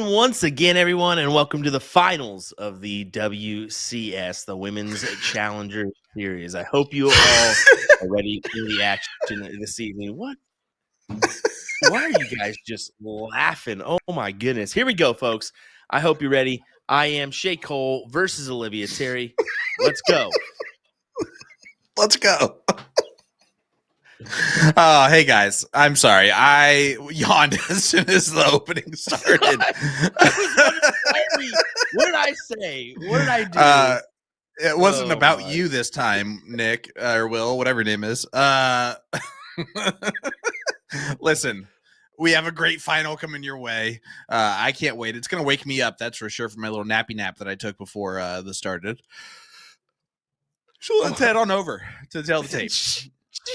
once again, everyone, and welcome to the finals of the WCS, the Women's Challenger Series. I hope you all are ready for the action this evening. What? Why are you guys just laughing? Oh, my goodness. Here we go, folks. I hope you're ready. I am Shea Cole versus Olivia Terry. Let's go. Let's go. Hey guys, I'm sorry. I yawned as soon as the opening started. What did I say? What did I do? It wasn't about you this time, Nick or Will, whatever your name is. Listen, we have a great final coming your way. I can't wait. It's going to wake me up, that's for sure, from my little nappy nap that I took before this started. So let's head on over to tell the tape.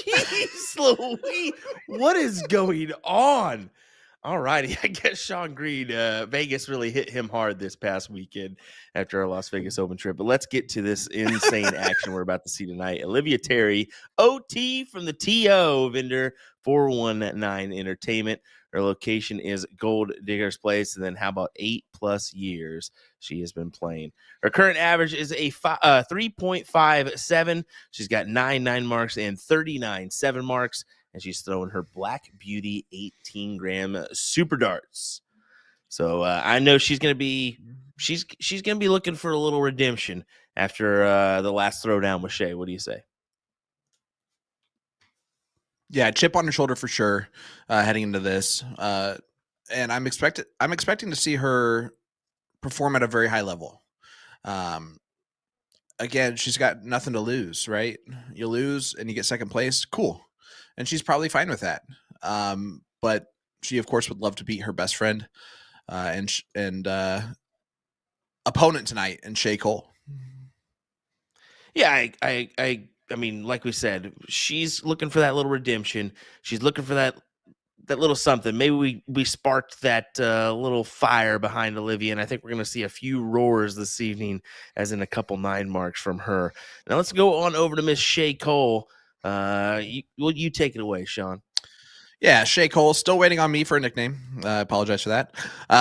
Jeez Louise, what is going on? All righty, I guess Sean Green, Vegas really hit him hard this past weekend after our Las Vegas Open trip. But let's get to this insane action we're about to see tonight. Olivia Terry, OT from the TO vendor 419 Entertainment. Her location is Gold Diggers Place. And then how about 8+ years she has been playing? Her current average is a 3.57. She's got 9 marks and 39 7 marks. And she's throwing her Black Beauty 18-gram super darts. So I know she's gonna be looking for a little redemption after the last throwdown with Shea. What do you say? Yeah, chip on her shoulder for sure, heading into this. And I'm expecting to see her perform at a very high level. Again, she's got nothing to lose, right? You lose and you get second place, cool. And she's probably fine with that. But she, of course, would love to beat her best friend and opponent tonight, in Shea Cole. Yeah, I mean, like we said, she's looking for that little redemption. She's looking for that little something. Maybe we sparked that little fire behind Olivia, and I think we're going to see a few roars this evening, as in a couple 9 marks from her. Now let's go on over to Miss Shea Cole. You take it away, Sean. Yeah, Shea Cole, still waiting on me for a nickname. I apologize for that.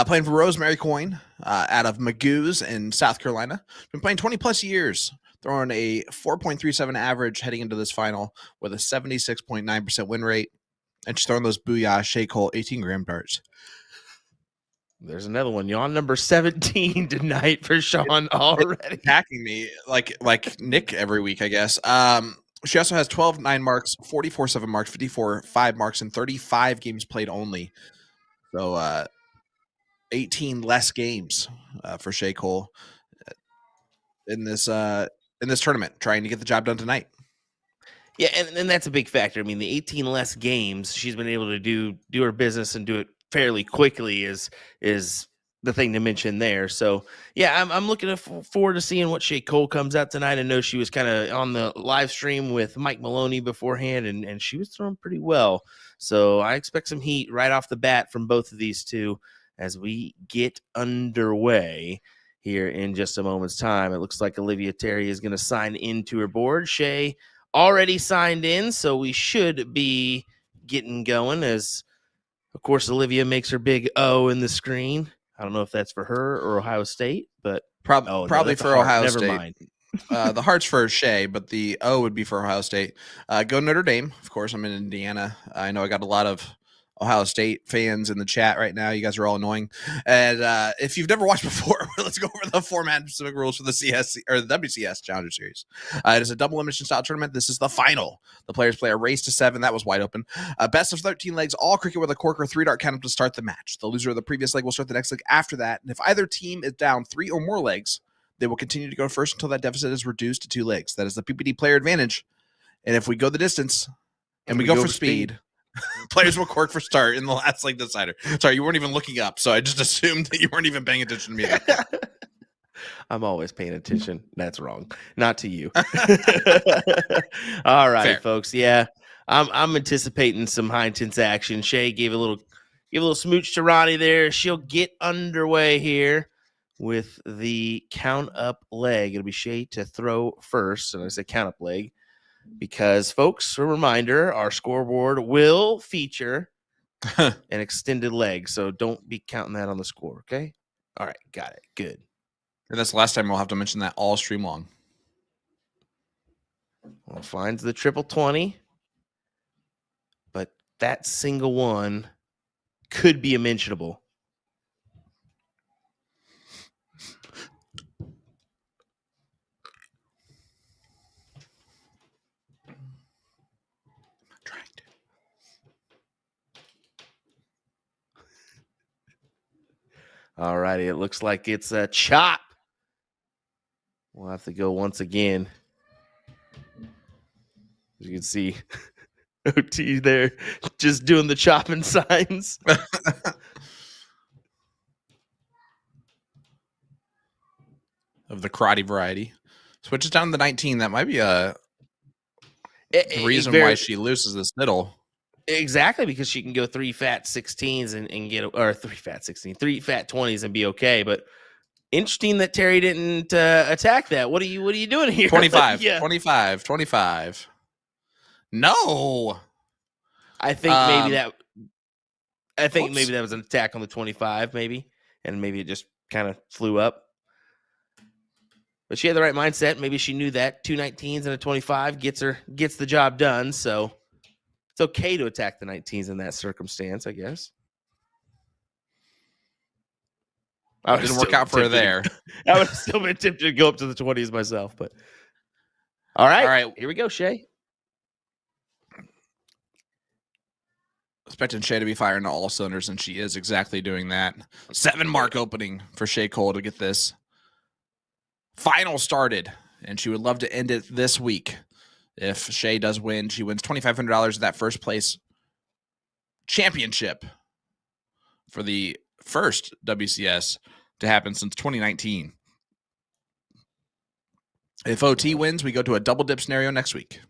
Playing for Rosemary Coin out of Magoo's in South Carolina. Been playing 20+ years, throwing a 4.37 average heading into this final with a 76.9% win rate. And she's throwing those booyah Shea Cole 18-gram darts. There's another one. You're on number 17 tonight for Sean already. It's attacking me like Nick every week, I guess. She also has 12 9 marks, 44 7 marks, 54 5 marks, and 35 games played only. So 18 less games for Shea Cole in this tournament, trying to get the job done tonight. Yeah, and that's a big factor. I mean, the 18 less games she's been able to do her business and do it fairly quickly is the thing to mention there. So yeah, I'm looking forward to seeing what Shea Cole comes out tonight. I know she was kind of on the live stream with Mike Maloney beforehand, and she was throwing pretty well. So I expect some heat right off the bat from both of these two as we get underway here in just a moment's time. It looks like Olivia Terry is going to sign into her board. Shea already signed in, so we should be getting going as, of course, Olivia makes her big O in the screen. I don't know if that's for her or Ohio State, but probably for Ohio State. Never mind. The heart's for Shea, but the O would be for Ohio State. Go Notre Dame. Of course, I'm in Indiana. I know I got a lot of Ohio State fans in the chat right now. You guys are all annoying. And if you've never watched before, let's go over the format and specific rules for the CS or the WCS Challenger Series. It is a double elimination style tournament. This is the final. The players play a race to 7. That was wide open. Best of 13 legs, all cricket with a cork or 3-dart count to start the match. The loser of the previous leg will start the next leg after that. And if either team is down 3 or more legs, they will continue to go first until that deficit is reduced to 2 legs. That is the PPD player advantage. And if we go the distance and we go for speed, players will cork for start in the last leg decider. Sorry, you weren't even looking up, so I just assumed that you weren't even paying attention to me. I'm always paying attention. That's wrong. Not to you. All right, fair, folks. Yeah, I'm anticipating some high intense action. Shea gave a little smooch to Ronnie there. She'll get underway here with the count up leg. It'll be Shea to throw first, and I say count up leg because, folks, a reminder: our scoreboard will feature an extended leg. So don't be counting that on the score, okay? All right, got it. Good. And that's the last time we'll have to mention that all stream long. Well, finds the triple 20. But that single one could be a mentionable. All righty, it looks like it's a chop. We'll have to go once again. As you can see, OT there just doing the chopping signs. Of the karate variety. Switches down to 19. That might be the reason why she loses this middle. Exactly, because she can go 3 fat 16s and get, or 3 fat 3 fat 20s and be okay. But interesting that Terry didn't attack that. What are you doing here? 25, yeah. 25. No. I think maybe that was an attack on the 25, maybe. And maybe it just kind of flew up. But she had the right mindset. Maybe she knew that 2 19s and a 25 gets the job done. So it's okay to attack the 19s in that circumstance, I guess. It didn't work out for her there. I would have still been tempted to go up to the 20s myself. But all right. Here we go, Shea. Expecting Shea to be firing on all cylinders, and she is exactly doing that. 7 mark opening for Shea Cole to get this final started, and she would love to end it this week. If Shea does win, she wins $2,500 at that first place championship for the first WCS to happen since 2019. If OT wins, we go to a double dip scenario next week.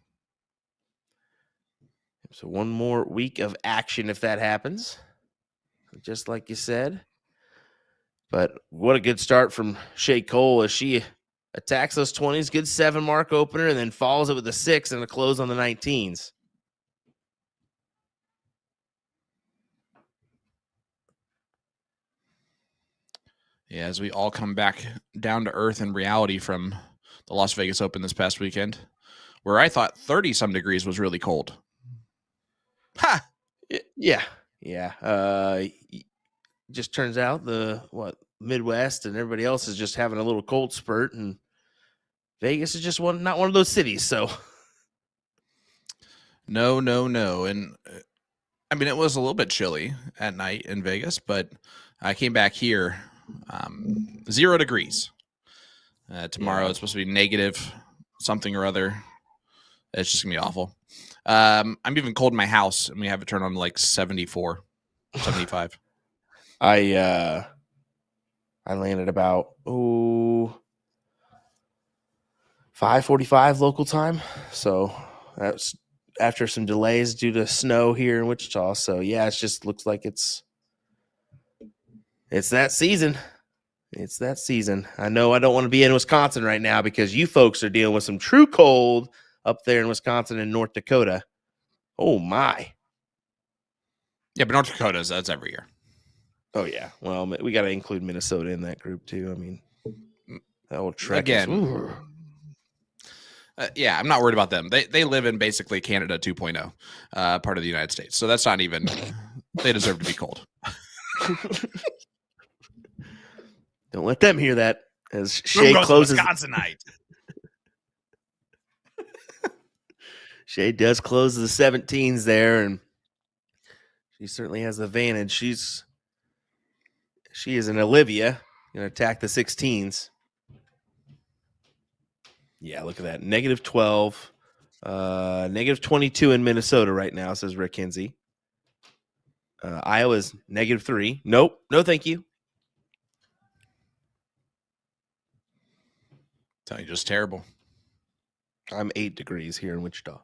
So one more week of action if that happens, just like you said. But what a good start from Shea Cole as she attacks those 20s, good 7 mark opener, and then follows it with a 6 and a close on the 19s. Yeah, as we all come back down to earth and reality from the Las Vegas Open this past weekend, where I thought 30-some degrees was really cold. Ha! Yeah. Just turns out Midwest and everybody else is just having a little cold spurt, and Vegas is just not one of those cities. So no. And I mean, it was a little bit chilly at night in Vegas, but I came back here 0 degrees. Tomorrow it's supposed to be negative something or other. It's just gonna be awful. I'm even cold in my house, and we have it turned on to like 74, 75. I landed about 5:45 local time, so that's after some delays due to snow here in Wichita. So yeah, it just looks like it's that season. It's that season. I know I don't want to be in Wisconsin right now because you folks are dealing with some true cold up there in Wisconsin and North Dakota. Oh my. Yeah, but North Dakota, that's every year. Oh yeah. Well, we got to include Minnesota in that group too. I mean, that will trek again. Yeah, I'm not worried about them. They live in basically Canada 2.0, part of the United States. So that's not even. They deserve to be cold. Don't let them hear that. As Shea closes, Wisconsinite. Shea does close the 17s there, and she certainly has the advantage. She is an Olivia, going to attack the 16s. Yeah, look at that. -12, -22 in Minnesota right now, says Rick Kinsey. Iowa's -3. Nope. No, thank you. Tell you, just terrible. I'm 8 degrees here in Wichita.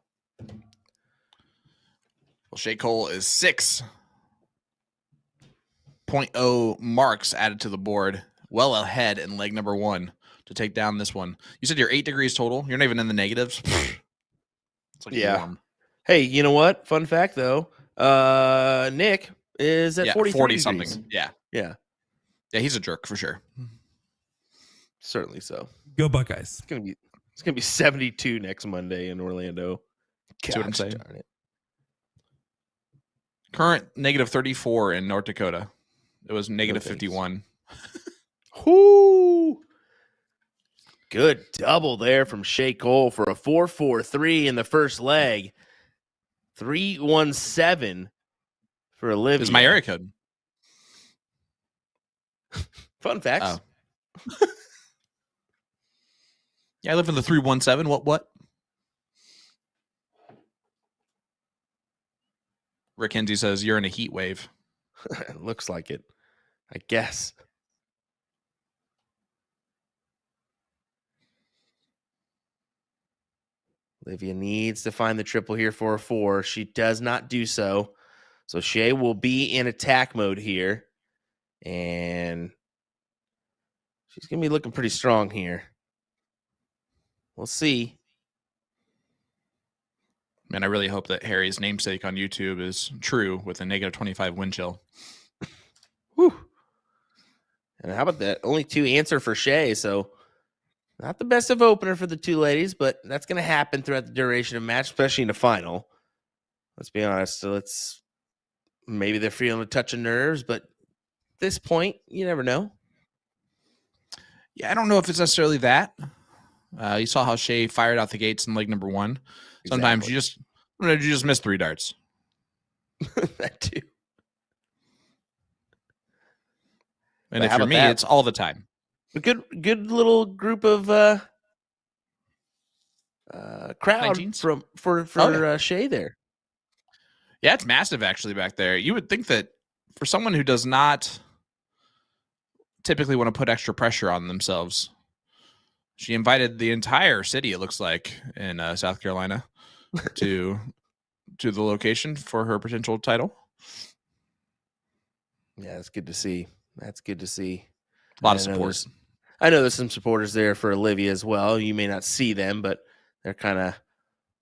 Well, Shea Cole is 6.0 marks added to the board, well ahead in leg number 1 to take down this one. You said you're 8 degrees total. You're not even in the negatives. It's like warm. Hey, you know what? Fun fact though, Nick is at 43 40 degrees. something. Yeah. Yeah, He's a jerk for sure. certainly so. Go Buckeyes. It's gonna be 72 next Monday in Orlando. See what I'm saying? Darn it. Current negative 34 in North Dakota. It was negative thanks. 51. Whoo! Good double there from Shea Cole for a 4.43 in the first leg. 3.17 for Olivia. This is my area code. Fun facts. Oh. Yeah, I live in the 317. What? Rick Hensley says you're in a heat wave. Looks like it, I guess. Olivia needs to find the triple here for a 4. She does not do so. So Shea will be in attack mode here. And she's going to be looking pretty strong here. We'll see. Man, I really hope that Harry's namesake on YouTube is true with a negative 25 wind chill. Whew. And how about that? Only 2 answer for Shea. So not the best of opener for the 2 ladies, but that's going to happen throughout the duration of the match, especially in the final. Let's be honest. So maybe they're feeling a touch of nerves, but at this point, you never know. Yeah, I don't know if it's necessarily that. You saw how Shea fired out the gates in leg number 1. Sometimes you just miss 3 darts. That too. And if you're me, it's all the time. A good little group of crowd 19s? for Shea there. Yeah, it's massive actually back there. You would think that for someone who does not typically want to put extra pressure on themselves, she invited the entire city, it looks like, in South Carolina to the location for her potential title. Yeah, that's good to see. A lot of support. I know there's some supporters there for Olivia as well. You may not see them, but they're kind of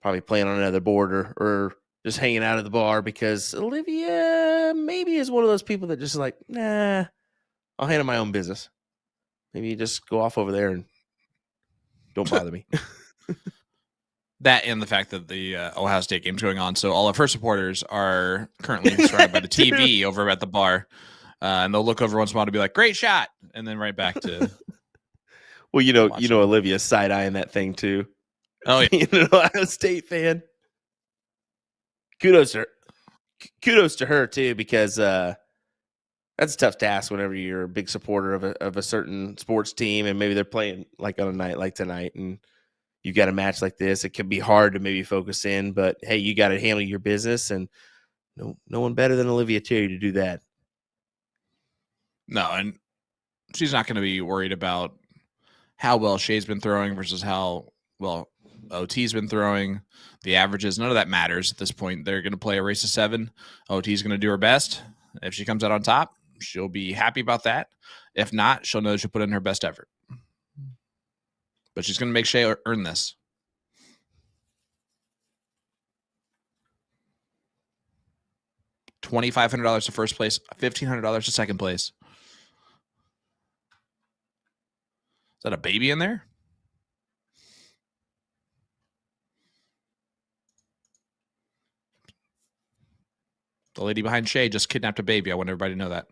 probably playing on another board or just hanging out at the bar because Olivia maybe is one of those people that just like, nah, I'll handle my own business. Maybe you just go off over there and don't bother me. That and the fact that the Ohio State game's going on. So all of her supporters are currently surrounded by the TV over at the bar. And they'll look over once in a while to be like, great shot. And then right back to. Well, you know, Olivia's side-eyeing that thing too. Oh, yeah. Being an Ohio State fan. Kudos to her too, because that's a tough task whenever you're a big supporter of a certain sports team and maybe they're playing like on a night like tonight and you got a match like this. It can be hard to maybe focus in, but hey, you got to handle your business, and no one better than Olivia Terry to do that. No, and she's not going to be worried about how well Shea's been throwing versus how well OT's been throwing. The averages, none of that matters at this point. They're going to play a race of 7. OT's going to do her best. If she comes out on top, she'll be happy about that. If not, she'll know she'll put in her best effort. But she's going to make Shea earn this. $2,500 to first place, $1,500 to second place. Is that a baby in there? The lady behind Shea just kidnapped a baby. I want everybody to know that.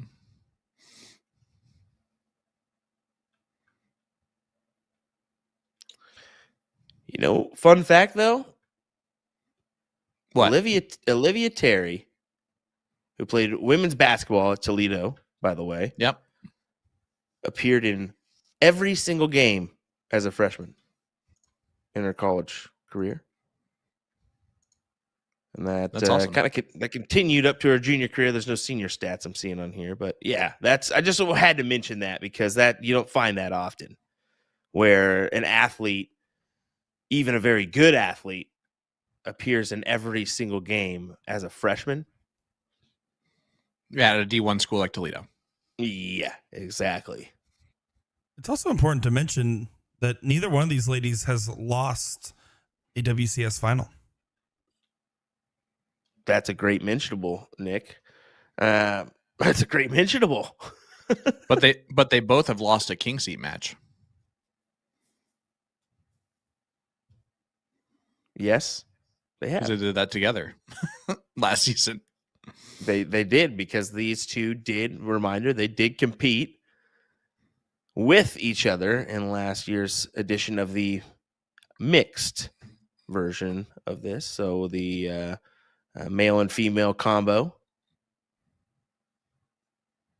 You know, fun fact though. What? Olivia Terry, who played women's basketball at Toledo, by the way. Yep. Appeared in every single game as a freshman in her college career. And that's awesome. That continued up to her junior career. There's no senior stats I'm seeing on here, but yeah, I just had to mention that because that you don't find that often where an athlete, even a very good athlete, appears in every single game as a freshman. Yeah, at a D1 school like Toledo. Yeah, exactly. It's also important to mention that neither one of these ladies has lost a WCS final. That's a great mentionable, Nick. That's a great mentionable. But they both have lost a king seat match. Yes, they Because have. they did that together last season. They did, because these two did, reminder, they did compete with each other in last year's edition of the mixed version of this. So the male and female combo,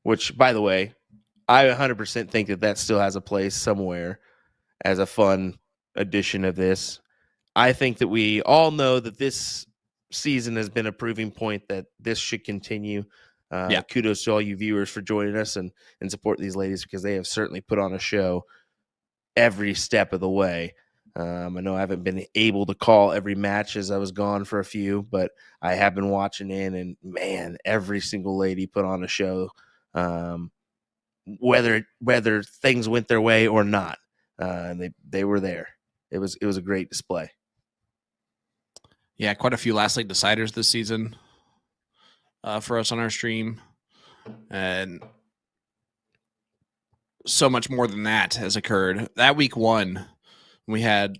which, by the way, I 100% think that still has a place somewhere as a fun edition of this. I think that we all know that this season has been a proving point that this should continue. Yeah. Kudos to all you viewers for joining us and support these ladies, because they have certainly put on a show every step of the way. I know I haven't been able to call every match as I was gone for a few, but I have been watching in, and man, every single lady put on a show, whether things went their way or not. They were there. It was a great display. Yeah, quite a few last league deciders this season for us on our stream. And so much more than that has occurred. That week one, we had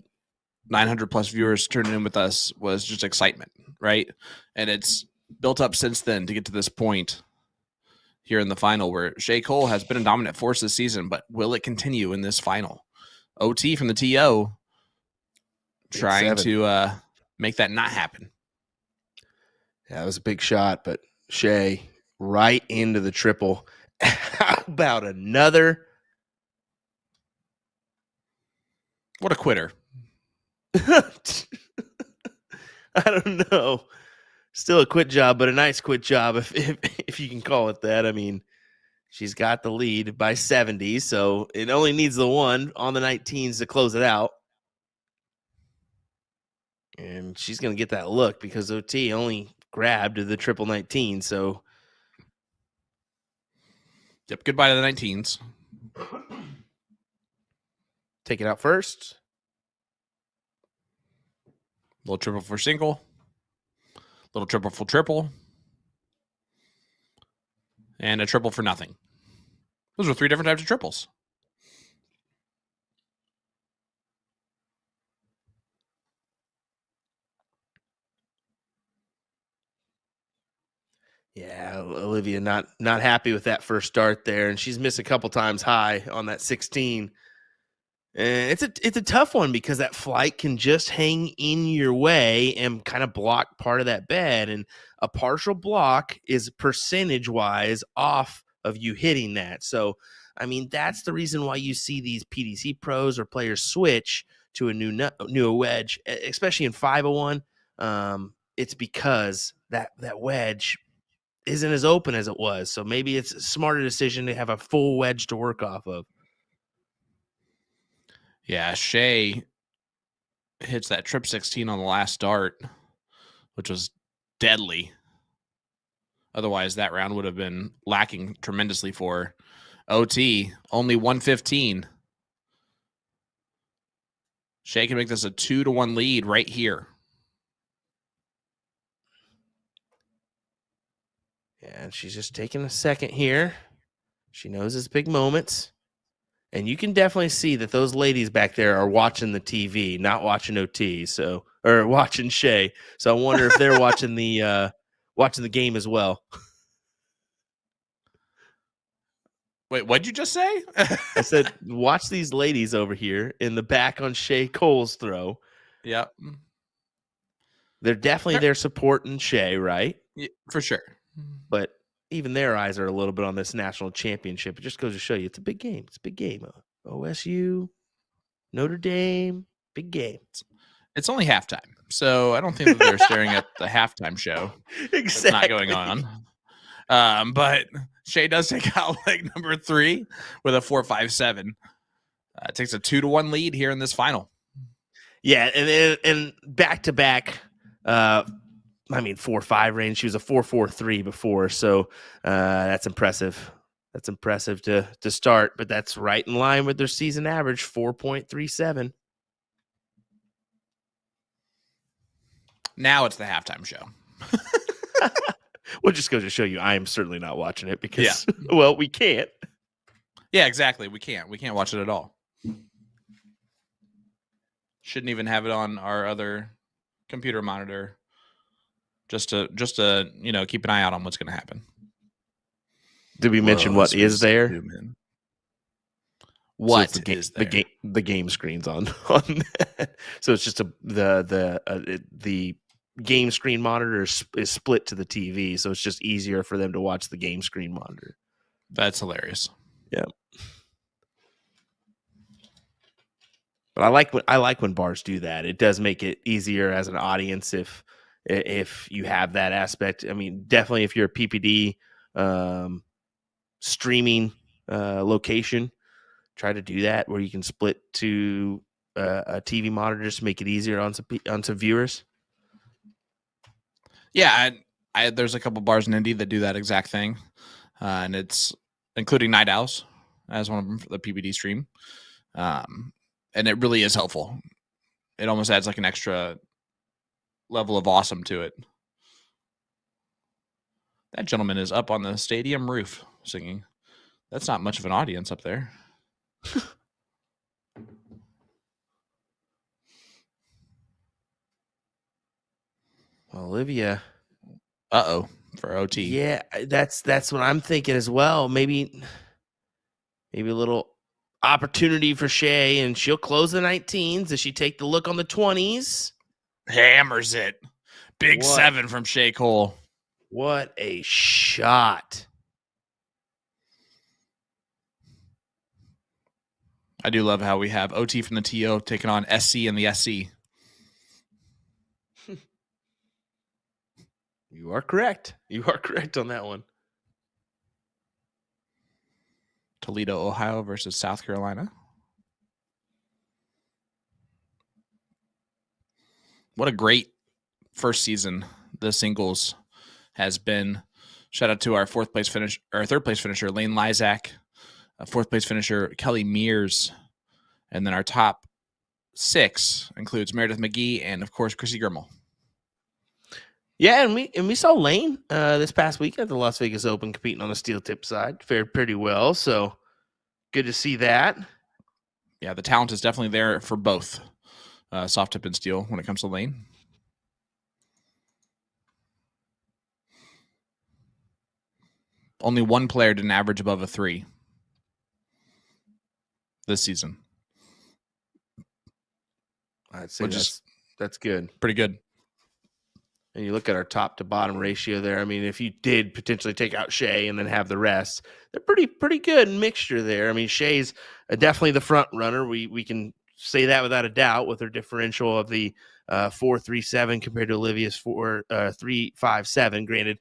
900 plus viewers turning in with us, was just excitement, right? And it's built up since then to get to this point here in the final, where Shea Cole has been a dominant force this season, but will it continue in this final? OT from the TO trying to make that not happen. Yeah, it was a big shot, but Shea right into the triple. How about another? What a quitter. I don't know. Still a quit job, but a nice quit job, if you can call it that. I mean, she's got the lead by 70, so it only needs the one on the 19s to close it out. And she's going to get that look, because OT only grabbed the triple 19, so. Yep, goodbye to the 19s. Take it out first. Little triple for single. Little triple for triple. And a triple for nothing. Those are 3 different types of triples. Yeah, Olivia not happy with that first start there, and she's missed a couple times high on that 16. And it's a tough one, because that flight can just hang in your way and kind of block part of that bed, and a partial block is percentage-wise off of you hitting that. So, I mean, that's the reason why you see these PDC pros or players switch to a new wedge, especially in 501. It's because that wedge isn't as open as it was. So maybe it's a smarter decision to have a full wedge to work off of. Yeah, Shea hits that trip 16 on the last start, which was deadly. Otherwise, that round would have been lacking tremendously for OT. Only 115. Shea can make this a 2-1 lead right here. Yeah, and she's just taking a second here. She knows it's big moments. And you can definitely see that those ladies back there are watching the TV, not watching OT, or watching Shea. So I wonder if they're watching the game as well. Wait, what'd you just say? I said, watch these ladies over here in the back on Shea Cole's throw. Yep. They're definitely there supporting Shea, right? Yeah, for sure. But even their eyes are a little bit on this national championship. It just goes to show you it's a big game. It's a big game. OSU, Notre Dame, big game. It's only halftime, so I don't think that they're staring at the halftime show. Exactly. It's not going on. But Shea does take out leg number 3 with a 4.57. Takes a 2-1 lead here in this final. Yeah, and back to back. 4.5 range. She was a 4.43 before, so that's impressive. That's impressive to start, but that's right in line with their season average, 4.37. Now it's the halftime show. Well, just goes to show you, I am certainly not watching it because, well, we can't. Yeah, exactly. We can't watch it at all. Shouldn't even have it on our other computer monitor. Just to keep an eye out on what's going to happen. Did we mention what is there? What so is there? The game screen's on that. So it's just the game screen monitor is split to the TV, so it's just easier for them to watch the game screen monitor. That's hilarious. Yeah. But I like when bars do that. It does make it easier as an audience if you have that aspect. I mean, definitely if you're a PPD streaming location, try to do that where you can split to a TV monitor just to make it easier on some viewers. Yeah, there's a couple bars in Indy that do that exact thing, and it's including Night Owls as one of them for the PPD stream, and it really is helpful. It almost adds like an extra level of awesome to it. That gentleman is up on the stadium roof singing. That's not much of an audience up there. Olivia. For OT. Yeah, that's what I'm thinking as well. Maybe a little opportunity for Shea, and she'll close the 19s. Does she take the look on the 20s? Hammers it. Big 7 from Shea Cole. What a shot. I do love how we have OT from the TO taking on SC and the SC. You are correct. You are correct on that one. Toledo, Ohio versus South Carolina. What a great first season the singles has been. Shout out to our third place finisher, Lane Lysak, fourth place finisher, Kelly Mears, and then our top 6 includes Meredith McGee and, of course, Chrissy Grimmel. Yeah, and we saw Lane this past week at the Las Vegas Open competing on the steel tip side. Fared pretty well, so good to see that. Yeah, the talent is definitely there for both soft tip and steel when it comes to Lane. Only one player didn't average above a 3 this season. I'd say that's good. Pretty good. And you look at our top to bottom ratio there. I mean, if you did potentially take out Shea and then have the rest, they're pretty good mixture there. I mean, Shea's definitely the front runner. We can say that without a doubt with her differential of the 4.37 compared to Olivia's 3.57. Granted,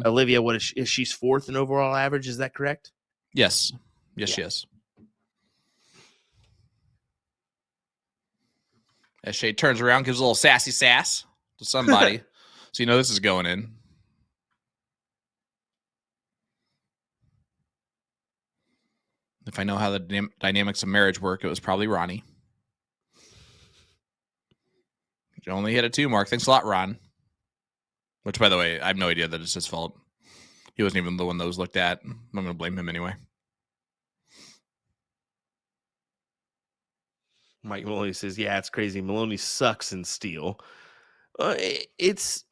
Olivia, what is she's 4th in overall average? Is that correct? Yes. Yes, she is. As Shea turns around, gives a little sassy sass to somebody. So you know this is going in. If I know how the dynamics of marriage work, it was probably Ronnie. You only hit a 2 mark. Thanks a lot, Ron. Which, by the way, I have no idea that it's his fault. He wasn't even the one that was looked at. I'm going to blame him anyway. Mike Maloney says, yeah, it's crazy. Maloney sucks in steel. It's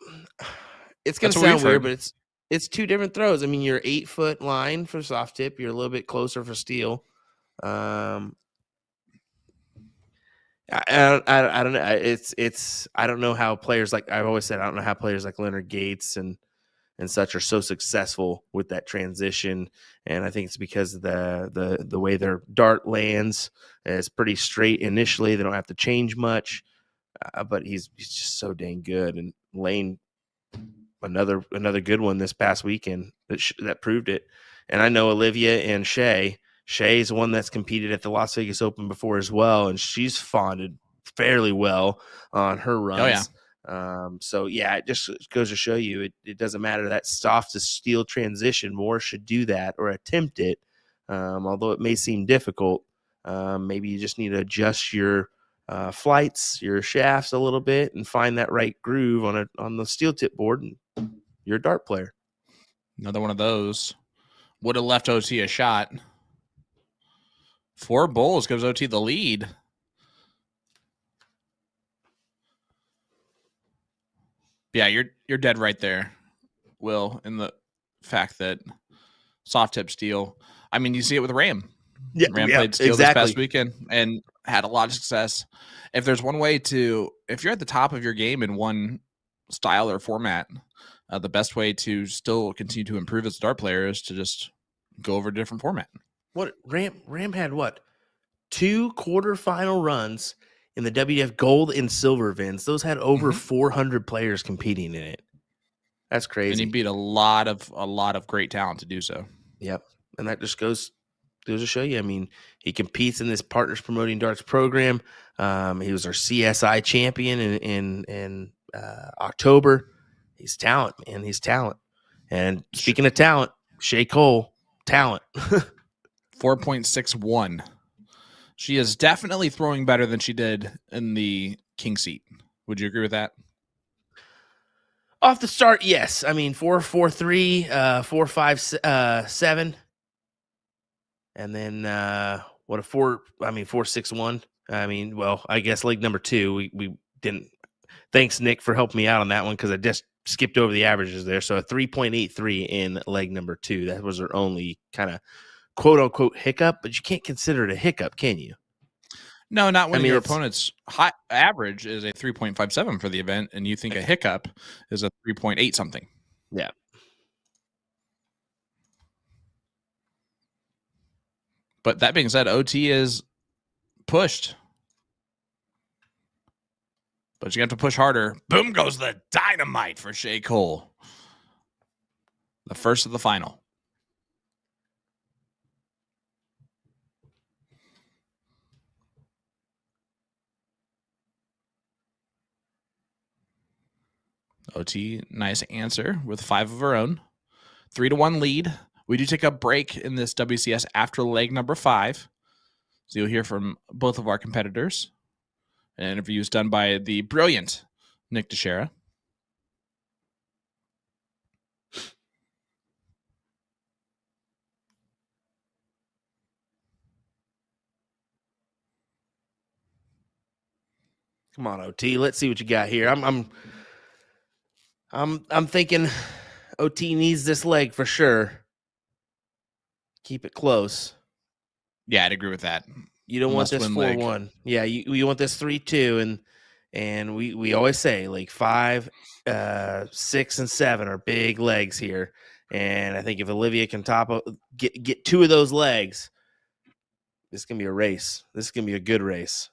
going to sound weird, but it's 2 different throws. I mean, you're 8-foot line for soft tip. You're a little bit closer for steel. I don't know. I don't know how players like I've always said, I don't know how players like Leonard Gates and such are so successful with that transition. And I think it's because of the way their dart lands is pretty straight initially. They don't have to change much, but he's just so dang good. And Lane, another good one this past weekend that proved it. And I know Olivia and Shea's one that's competed at the Las Vegas Open before as well, and she's fonded fairly well on her runs. Oh, yeah. So yeah, it just goes to show you it doesn't matter that soft to steel transition. More should do that or attempt it. Although it may seem difficult, maybe you just need to adjust your flights, your shafts a little bit, and find that right groove on the steel tip board, and you're a dart player. Another one of those. Would have left OT a shot. 4 bowls gives OT the lead. Yeah, you're dead right there, Will, in the fact that soft tip steel. I mean, you see it with Ram. Yeah, Ram yeah, played steel exactly. this past weekend and had a lot of success. If there's one way to, if you're at the top of your game in one style or format, the best way to still continue to improve as a dart player is to just go over a different format. What Ram had what? 2 quarterfinal runs in the WDF gold and silver events. Those had over 400 players competing in it. That's crazy. And he beat a lot of great talent to do so. Yep. And that just goes to show you. I mean, he competes in this Partners Promoting Darts program. He was our CSI champion in October. He's talent, man. He's talent. And speaking of talent, Shea Cole, talent. 4.61. She is definitely throwing better than she did in the king seat. Would you agree with that? Off the start, yes. I mean, 4.43, 4.57. And then what a 4.61. I mean, well, I guess leg number 2, we didn't. Thanks, Nick, for helping me out on that one because I just skipped over the averages there. So a 3.83 in leg number 2. That was her only kind of quote unquote hiccup, but you can't consider it a hiccup, can you? No, not when your opponent's high average is a 3.57 for the event, and you think a hiccup is a 3.8 something. Yeah. But that being said, OT is pushed. But you have to push harder. Boom goes the dynamite for Shea Cole. The first of the final. OT, nice answer with 5 of her own. 3-1 lead. We do take a break in this WCS after leg number 5. So you'll hear from both of our competitors. An interview is done by the brilliant Nick Teixeira. Come on, OT. Let's see what you got here. I'm thinking OT needs this leg for sure. Keep it close. Yeah, I'd agree with that. You don't want this 4-1. Yeah, you want this 3-2, and we always say like 5, 6, and 7 are big legs here. And I think if Olivia can get 2 of those legs, this is gonna be a race. This is gonna be a good race.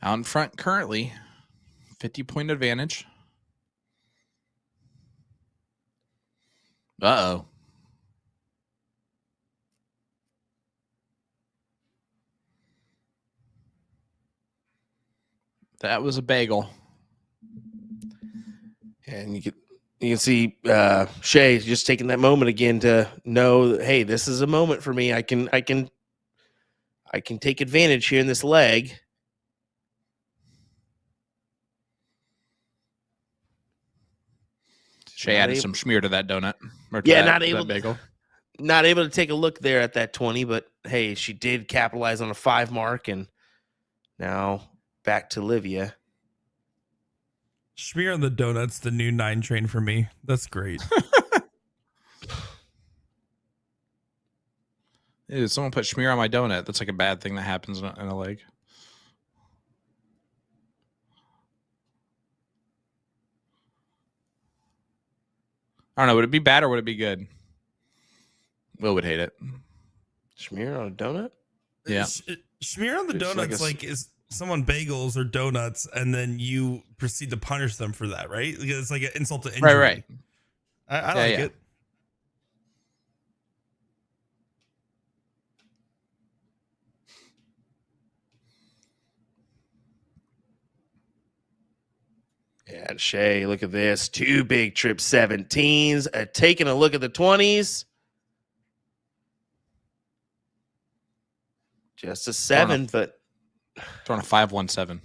Out in front currently, 50-point advantage. Uh-oh. That was a bagel. And you can see Shea just taking that moment again to know, hey, this is a moment for me. I can take advantage here in this leg. Shea added some schmear to that donut. Not able to take a look there at that 20, but hey, she did capitalize on a 5 mark, and now back to Olivia. Schmear on the donut's the new 9 train for me. That's great. Ew, someone put schmear on my donut. That's like a bad thing that happens in a leg. I don't know. Would it be bad or would it be good? Will would hate it. Schmear on a donut? Yeah. Schmear on the donuts like is someone bagels or donuts, and then you proceed to punish them for that, right? Because it's like an insult to injury. Right. I like it. Yeah, Shea, look at this. 2 big trip 17s. Taking a look at the 20s. Just a 7, but throwing a 5-1-7.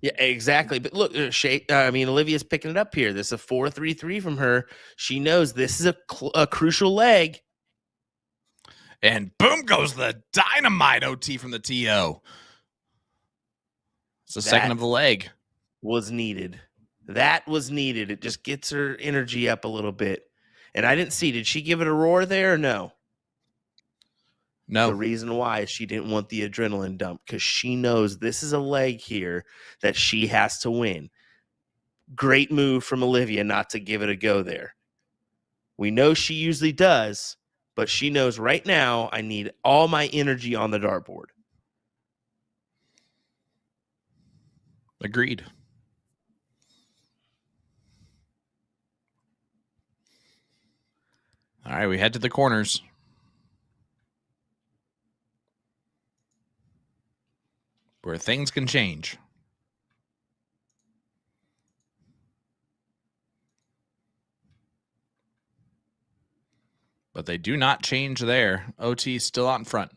Yeah, exactly. But look, Olivia's picking it up here. This is a 4-3-3 from her. She knows this is a crucial leg. And boom goes the dynamite OT from the TO. It's the second of the leg. Was needed. That was needed. It just gets her energy up a little bit. And I didn't see, did she give it a roar there or no? No. The reason why is she didn't want the adrenaline dump because she knows this is a leg here that she has to win. Great move from Olivia not to give it a go there. We know she usually does, but she knows right now I need all my energy on the dartboard. Agreed. All right, we head to the corners. Where things can change. But they do not change there. OT still out in front.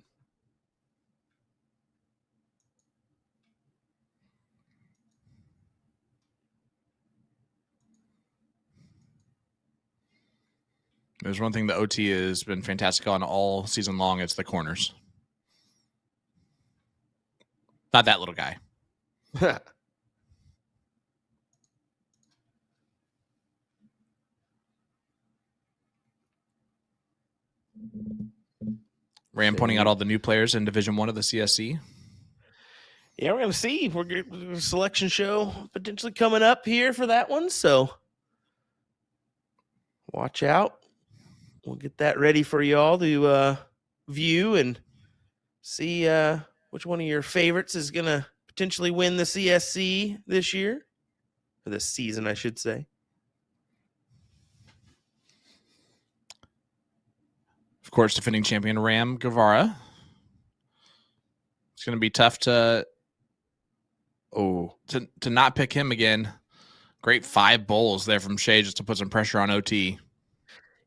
There's one thing the OT has been fantastic on all season long. It's the corners. Not that little guy. Ram pointing out all the new players in Division 1 of the CSC. Yeah, we're going to see. We're getting a selection show potentially coming up here for that one. So watch out. We'll get that ready for you all to view and see which one of your favorites is going to potentially win the CSC this year. Or this season, I should say. Of course, defending champion Ram Guevara. It's going to be tough to not pick him again. Great 5 bowls there from Shea just to put some pressure on OT.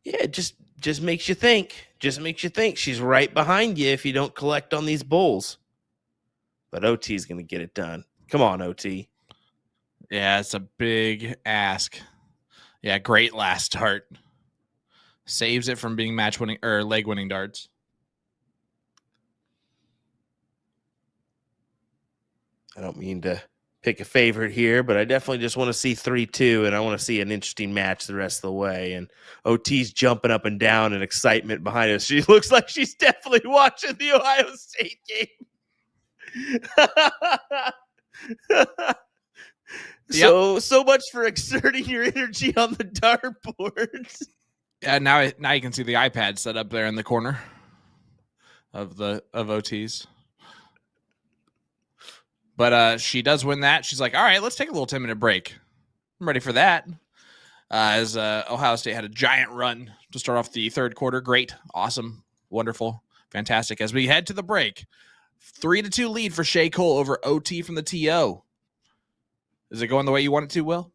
Yeah, it just makes you think. Just makes you think she's right behind you if you don't collect on these bowls. But OT is going to get it done. Come on, OT. Yeah, it's a big ask. Yeah, great last start. Saves it from being match winning or leg winning darts. I don't mean to pick a favorite here, but I definitely just want to see 3-2, and I want to see an interesting match the rest of the way. And OT's jumping up and down in excitement behind us. She looks like she's definitely watching the Ohio State game. So much for exerting your energy on the dartboard. Yeah, now you can see the iPad set up there in the corner of OT's. But she does win that. She's like, all right, let's take a little 10-minute break. I'm ready for that. As Ohio State had a giant run to start off the third quarter. Great, awesome, wonderful, fantastic. As we head to the break, 3-2 lead for Shea Cole over OT from the TO. Is it going the way you want it to, Will?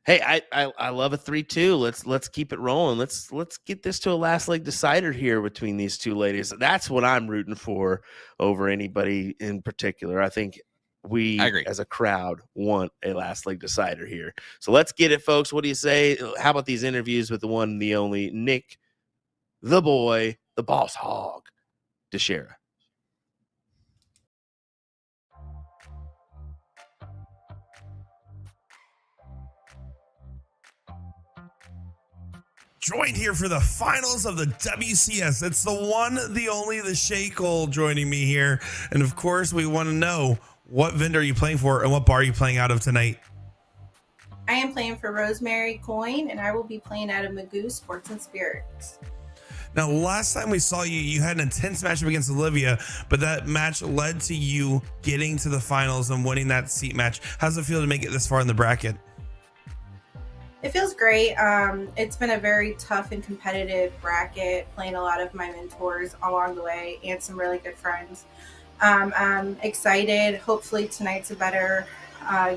Hey, I love a 3-2. Let's keep it rolling. Let's get this to a last leg decider here between these two ladies. That's what I'm rooting for over anybody in particular. I think we as a crowd want a last leg decider here. So let's get it, folks. What do you say? How about these interviews with the one and the only Nick, the boy, the boss hog, Teixeira? Joined here for the finals of the WCS. It's the one, the only, the Shea Cole joining me here. And of course, we want to know, what vendor are you playing for and what bar are you playing out of tonight? I am playing for Rosemary Coin, and I will be playing out of Magoo Sports and Spirits. Now, last time we saw you, you had an intense matchup against Olivia, but that match led to you getting to the finals and winning that seat match. How's it feel to make it this far in the bracket? It feels great. It's been a very tough and competitive bracket, playing a lot of my mentors along the way and some really good friends. I'm excited. Hopefully tonight's a better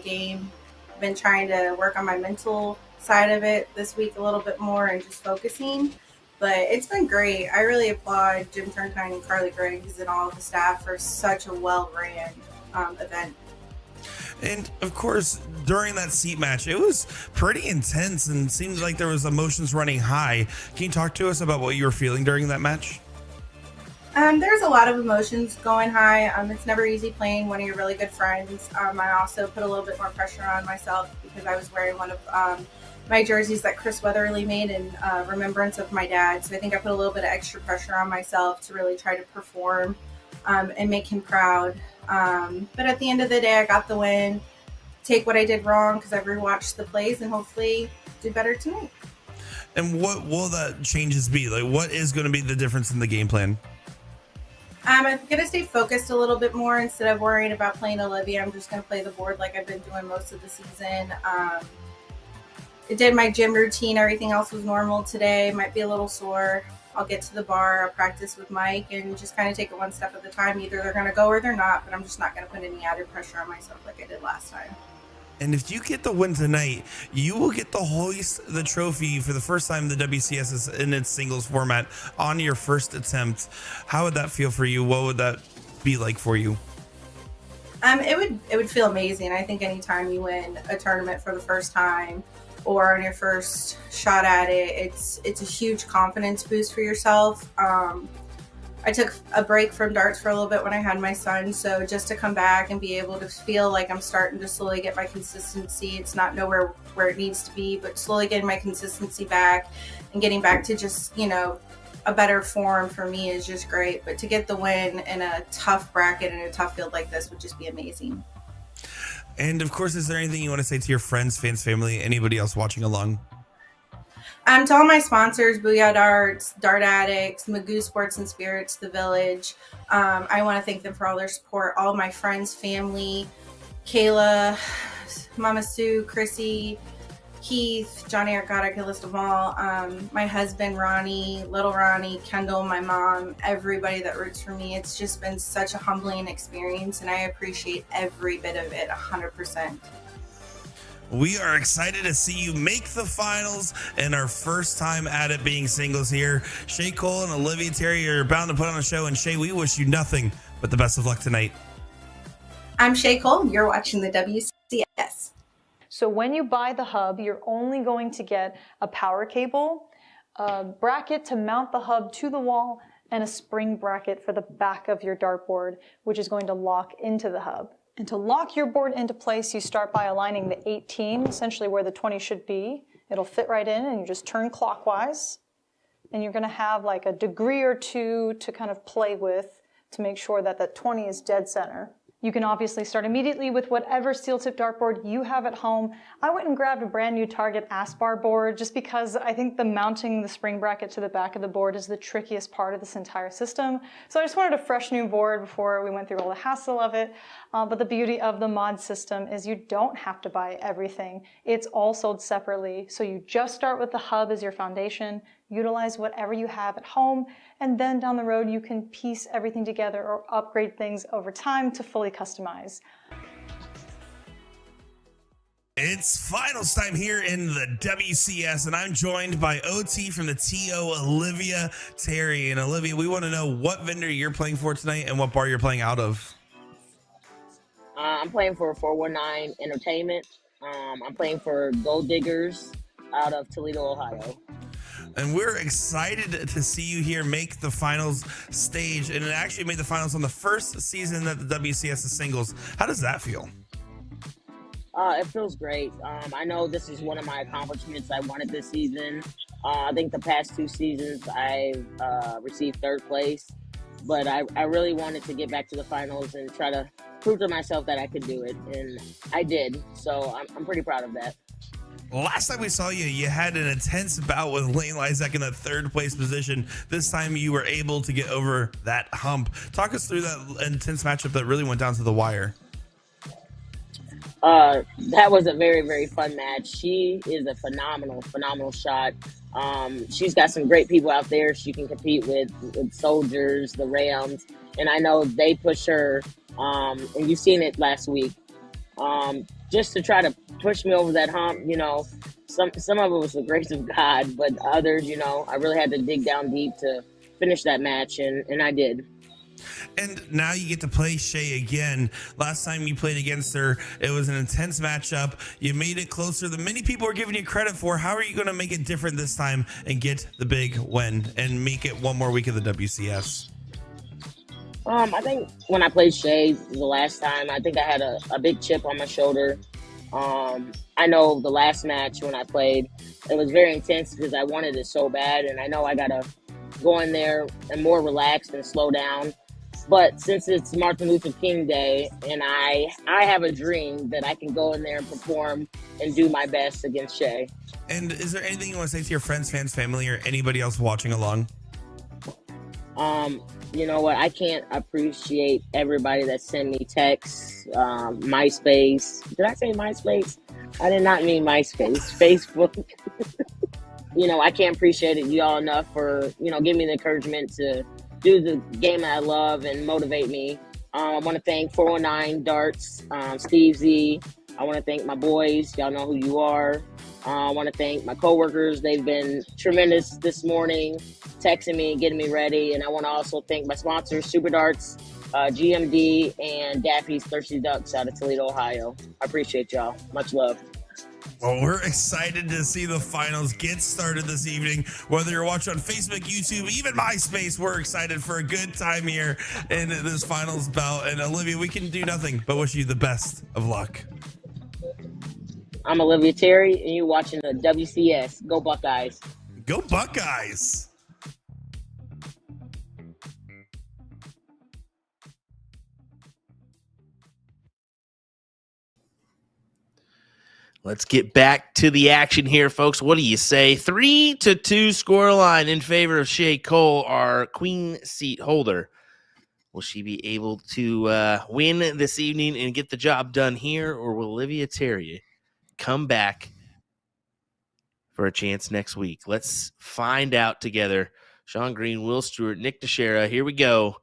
game. I've been trying to work on my mental side of it this week a little bit more and just focusing. But it's been great. I really applaud Jim Turntine and Carly Griggs and all of the staff for such a well-ran event. And of course, during that seat match, it was pretty intense and seemed like there was emotions running high. Can you talk to us about what you were feeling during that match? There's a lot of emotions going high. It's never easy playing one of your really good friends. I also put a little bit more pressure on myself because I was wearing one of my jerseys that Chris Weatherly made in remembrance of my dad. So I think I put a little bit of extra pressure on myself to really try to perform and make him proud. But at the end of the day, I got the win. Take what I did wrong because I've rewatched the plays and hopefully do better tonight. And what will that changes be? Like, what is going to be the difference in the game plan? I'm going to stay focused a little bit more instead of worrying about playing Olivia. I'm just going to play the board like I've been doing most of the season. I did my gym routine. Everything else was normal today. Might be a little sore. I'll get to the bar. I'll practice with Mike and just kind of take it one step at a time. Either they're going to go or they're not, but I'm just not going to put any added pressure on myself like I did last time. And if you get the win tonight, you will get to hoist the trophy for the first time the WCS is in its singles format on your first attempt. How would that feel for you? What would that be like for you? It would feel amazing. I think anytime you win a tournament for the first time or on your first shot at it, it's a huge confidence boost for yourself. I took a break from darts for a little bit when I had my son, so just to come back and be able to feel like I'm starting to slowly get my consistency. It's not nowhere where it needs to be, but slowly getting my consistency back and getting back to just, a better form for me is just great. But to get the win in a tough bracket and a tough field like this would just be amazing. And of course, is there anything you want to say to your friends, fans, family, anybody else watching along? To all my sponsors, Booyah Darts, Dart Addicts, Magoo Sports and Spirits, The Village, I want to thank them for all their support. All my friends, family, Kayla, Mama Sue, Chrissy, Keith, Johnny, God, I could list them all. My husband, Ronnie, little Ronnie, Kendall, my mom, everybody that roots for me. It's just been such a humbling experience, and I appreciate every bit of it 100%. We are excited to see you make the finals and our first time at it being singles here. Shea Cole and Olivia Terry are bound to put on a show. And Shea, we wish you nothing but the best of luck tonight. I'm Shea Cole. You're watching the WCS. So when you buy the hub, you're only going to get a power cable, a bracket to mount the hub to the wall, and a spring bracket for the back of your dartboard, which is going to lock into the hub. And to lock your board into place, you start by aligning the 18, essentially where the 20 should be. It'll fit right in, and you just turn clockwise. And you're going to have like a degree or two to kind of play with to make sure that that 20 is dead center. You can obviously start immediately with whatever steel tip dartboard you have at home. I went and grabbed a brand new Target Aspar board just because I think the mounting the spring bracket to the back of the board is the trickiest part of this entire system. So I just wanted a fresh new board before we went through all the hassle of it. But the beauty of the mod system is you don't have to buy everything. It's all sold separately. So you just start with the hub as your foundation, utilize whatever you have at home, and then down the road you can piece everything together or upgrade things over time to fully customize. It's finals time here in the WCS, and I'm joined by OT from the TO, Olivia Terry. And Olivia, we want to know what vendor you're playing for tonight and what bar you're playing out of. I'm playing for 419 Entertainment. I'm playing for Gold Diggers out of Toledo, Ohio. And we're excited to see you here make the finals stage. And it actually made the finals on the first season that the WCS is singles. How does that feel? It feels great. I know this is one of my accomplishments I wanted this season. I think the past two seasons I've received third place. But I really wanted to get back to the finals and try to prove to myself that I could do it. And I did. So I'm pretty proud of that. Last time we saw you, you had an intense bout with Lane Lysak in that third place position. This time you were able to get over that hump. Talk us through that intense matchup that really went down to the wire. That was a very, very fun match. She is a phenomenal shot. She's got some great people out there she can compete with Soldiers, the Rams, and I know they push her, and you've seen it last week, just to try to push me over that hump. Some of it was the grace of God, but others, I really had to dig down deep to finish that match, and I did. And now you get to play Shea again. Last time you played against her, it was an intense matchup. You made it closer than many people are giving you credit for. How are you going to make it different this time and get the big win and make it one more week of the WCS? I think when I played Shea the last time, I think I had a big chip on my shoulder. I know the last match when I played, it was very intense because I wanted it so bad, and I know I gotta go in there and more relaxed and slow down. But since it's Martin Luther King Day, and I have a dream that I can go in there and perform and do my best against Shea. And is there anything you want to say to your friends, fans, family, or anybody else watching along? You know what? I can't appreciate everybody that sent me texts, MySpace. Did I say MySpace? I did not mean MySpace. Facebook. I can't appreciate it y'all enough for, giving me the encouragement to do the game that I love and motivate me. I want to thank 419 Darts, Steve Z. I want to thank my boys. Y'all know who you are. I want to thank my coworkers. They've been tremendous this morning, texting me, getting me ready. And I want to also thank my sponsors, Super Darts, GMD, and Daffy's Thirsty Ducks out of Toledo, Ohio. I appreciate y'all. Much love. Well, we're excited to see the finals get started this evening. Whether you're watching on Facebook, YouTube, even MySpace, we're excited for a good time here in this finals bout. And Olivia, we can do nothing but wish you the best of luck. I'm Olivia Terry, and you're watching the WCS. Go Buckeyes. Go Buckeyes. Let's get back to the action here, folks. What do you say? 3-2 scoreline in favor of Shea Cole, our queen seat holder. Will she be able to win this evening and get the job done here, or will Olivia Terry come back for a chance next week? Let's find out together. Sean Green, Will Stewart, Nick Teixeira. Here we go.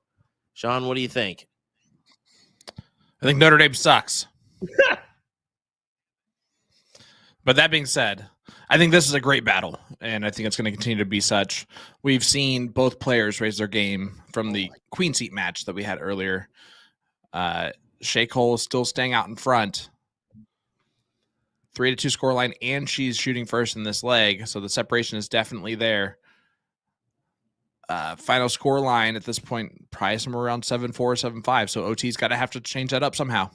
Sean, what do you think? I think Notre Dame sucks. But that being said, I think this is a great battle, and I think it's going to continue to be such. We've seen both players raise their game from the queen seat match that we had earlier. Shea Cole is still staying out in front. 3-2 scoreline, and she's shooting first in this leg, so the separation is definitely there. Final scoreline at this point, probably somewhere around 7-4, 7-5, so OT's got to have to change that up somehow.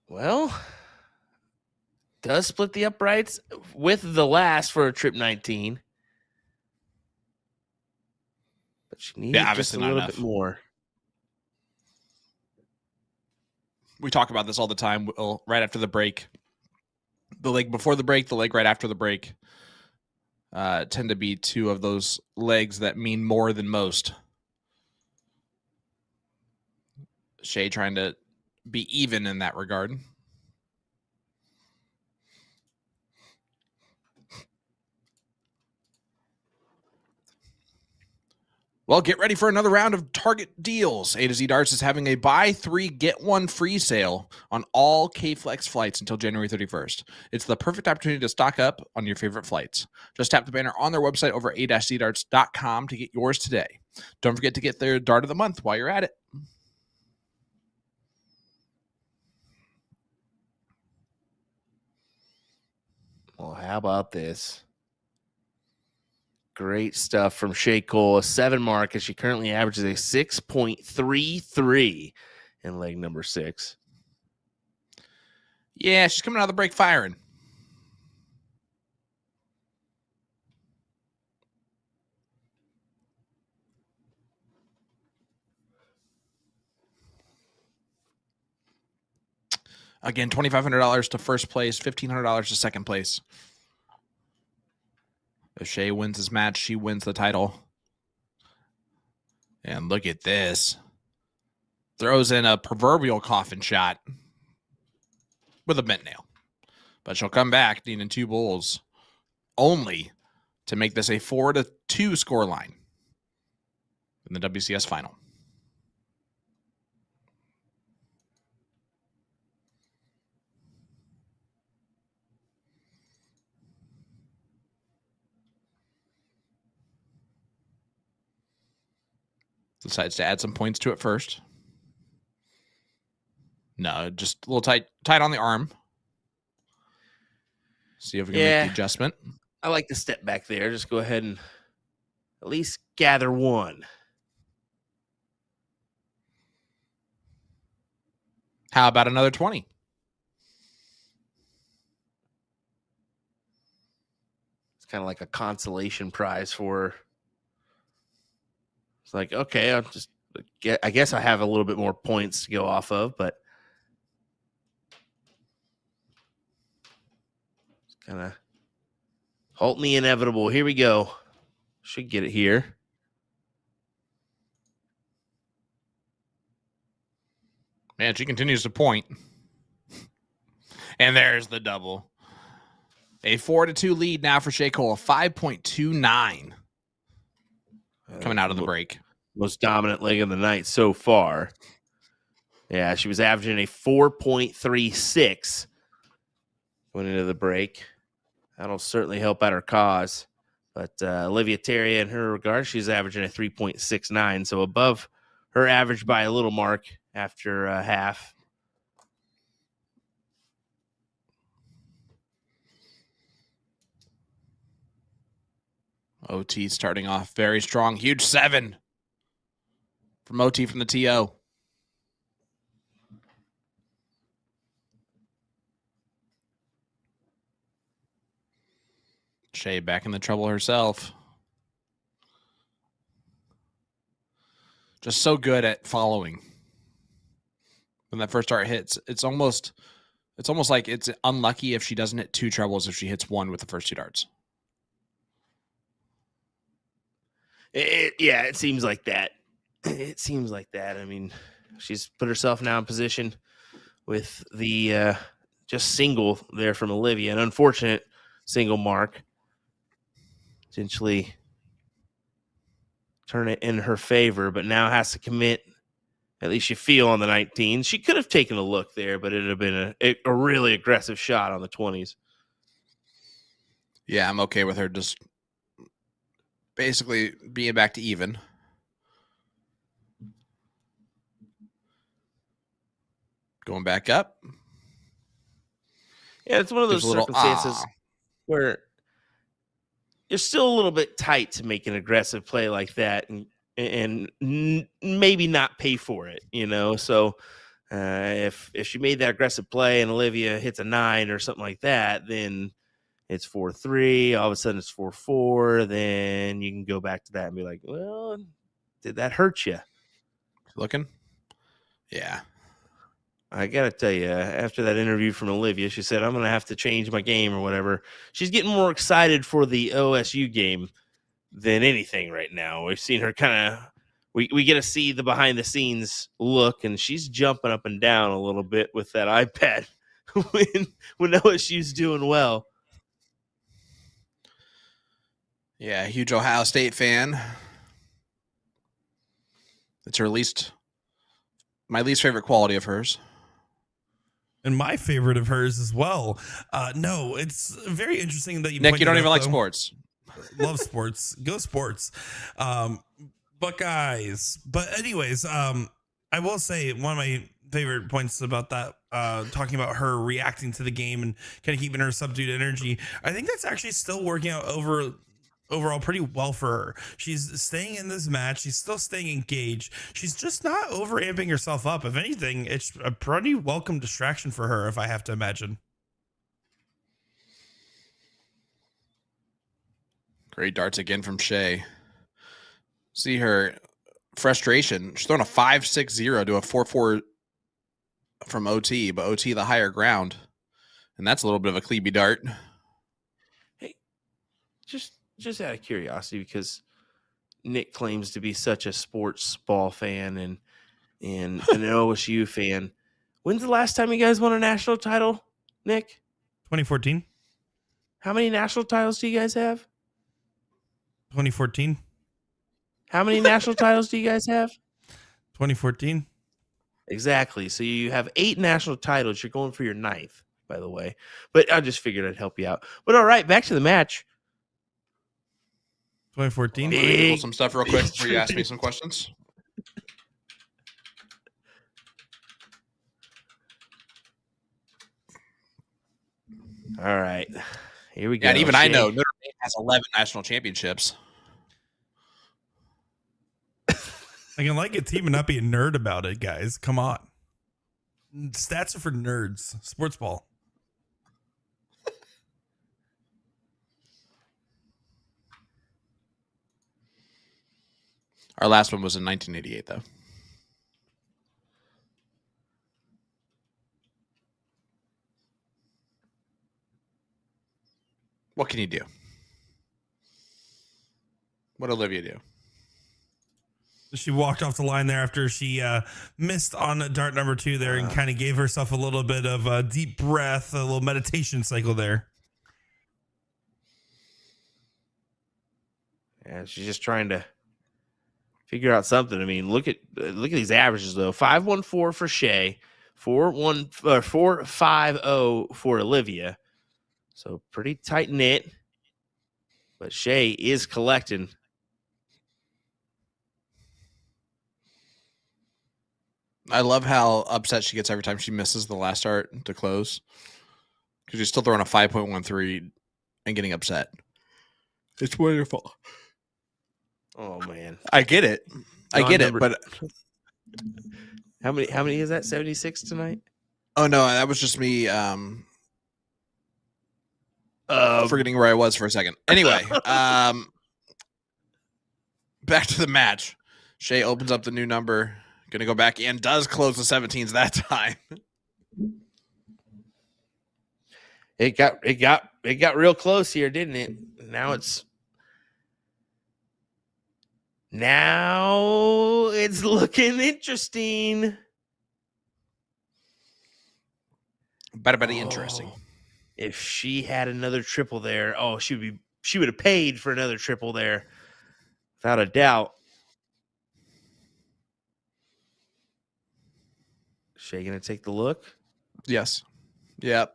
Well, does split the uprights with the last for a trip 19. But she needs just a little bit more. We talk about this all the time. Right after the break, the leg before the break, the leg right after the break, tend to be two of those legs that mean more than most. Shea trying to be even in that regard. Well, get ready for another round of Target deals. A to Z Darts is having a buy 3, get 1 free sale on all K-Flex flights until January 31st. It's the perfect opportunity to stock up on your favorite flights. Just tap the banner on their website over a-zdarts.com to get yours today. Don't forget to get their Dart of the Month while you're at it. Well, how about this? Great stuff from Shea Cole. A 7 mark as she currently averages a 6.33 in leg number 6. Yeah, she's coming out of the break firing. Again, $2,500 to first place, $1,500 to second place. If Shea wins this match, she wins the title. And look at this. Throws in a proverbial coffin shot with a bent nail. But she'll come back needing 2 bulls only to make this a 4-2 scoreline in the WCS final. Decides to add some points to it first. No, just a little tight on the arm. See if we can make the adjustment. I like the step back there. Just go ahead and at least gather one. How about another 20? It's kind of like a consolation prize for her. It's like, okay, I guess I have a little bit more points to go off of, but it's kind of halting the inevitable. Here we go. Should get it here. Man, she continues to point. And there's the double. A 4-2 lead now for Shea Cole. 5.29 coming out of the break. Most dominant leg of the night so far. Yeah, she was averaging a 4.36 going into the break. That'll certainly help out her cause. But Olivia Terry, in her regard, she's averaging a 3.69, so above her average by a little mark after half. OT starting off very strong. Huge 7 from OT from the TO. Shea back in the trouble herself. Just so good at following. When that first dart hits, it's almost like it's unlucky if she doesn't hit 2 trebles if she hits 1 with the first 2 darts. It seems like that. It seems like that. I mean, she's put herself now in position with the just single there from Olivia, an unfortunate single mark. Essentially turn it in her favor, but now has to commit, at least you feel, on the 19. She could have taken a look there, but it would have been a really aggressive shot on the 20s. Yeah, I'm okay with her just basically being back to even. Going back up. Yeah, it's one of those circumstances where you're still a little bit tight to make an aggressive play like that and maybe not pay for it, you know? So if she made that aggressive play and Olivia hits a 9 or something like that, then it's 4-3. All of a sudden it's 4-4. Then you can go back to that and be like, well, did that hurt you? Looking? Yeah. I got to tell you, after that interview from Olivia, she said, I'm going to have to change my game or whatever. She's getting more excited for the OSU game than anything right now. We've seen her kind of, we get to see the behind the scenes look, and she's jumping up and down a little bit with that iPad when OSU's doing well. Yeah, huge Ohio State fan. It's my least favorite quality of hers. And my favorite of hers as well. No, it's very interesting that you. Nick, you don't even like sports. Love sports. Go sports. Buckeyes. But anyways, I will say one of my favorite points about that, talking about her reacting to the game and kind of keeping her subdued energy. I think that's actually still working out overall pretty well for her. She's staying in this match. She's still staying engaged. She's just not overamping herself up. If anything, it's a pretty welcome distraction for her, if I have to imagine. Great darts again from Shea. See her frustration. She's throwing a 5-6-0 to a 4-4 from OT, but OT the higher ground. And that's a little bit of a Klebe dart. Hey, just out of curiosity, because Nick claims to be such a sports ball fan and an OSU fan. When's the last time you guys won a national title, Nick? 2014. How many national titles do you guys have? 2014. How many national titles do you guys have? 2014. Exactly. So you have 8 national titles. You're going for your 9th, by the way. But I just figured I'd help you out. But all right, back to the match. 2014. Pull some stuff real quick before you ask me some questions. All right. Here we go. Yeah, and even I know Shea. Notre Dame has 11 national championships. I can like a team and not be a nerd about it, guys. Come on. Stats are for nerds. Sports ball. Our last one was in 1988, though. What can you do? What did Olivia do? She walked off the line there after she missed on dart number 2 there and kind of gave herself a little bit of a deep breath, a little meditation cycle there. Yeah, she's just trying to figure out something. I mean, look at these averages though. 514 for Shea, 450 for Olivia. So pretty tight knit. But Shea is collecting. I love how upset she gets every time she misses the last dart to close. Because she's still throwing a 5.13 and getting upset. It's wonderful. Oh man. I get it. But how many is that? 76 tonight? oh no, that was just me forgetting where I was for a second. Anyway, back to the match. Shea opens up the new number, gonna go back and does close the 17s that time. It got real close here, didn't it? Now it's looking interesting. Very interesting. If she had another triple there, she would have paid for another triple there, without a doubt. Shea gonna take the look. Yes. Yep.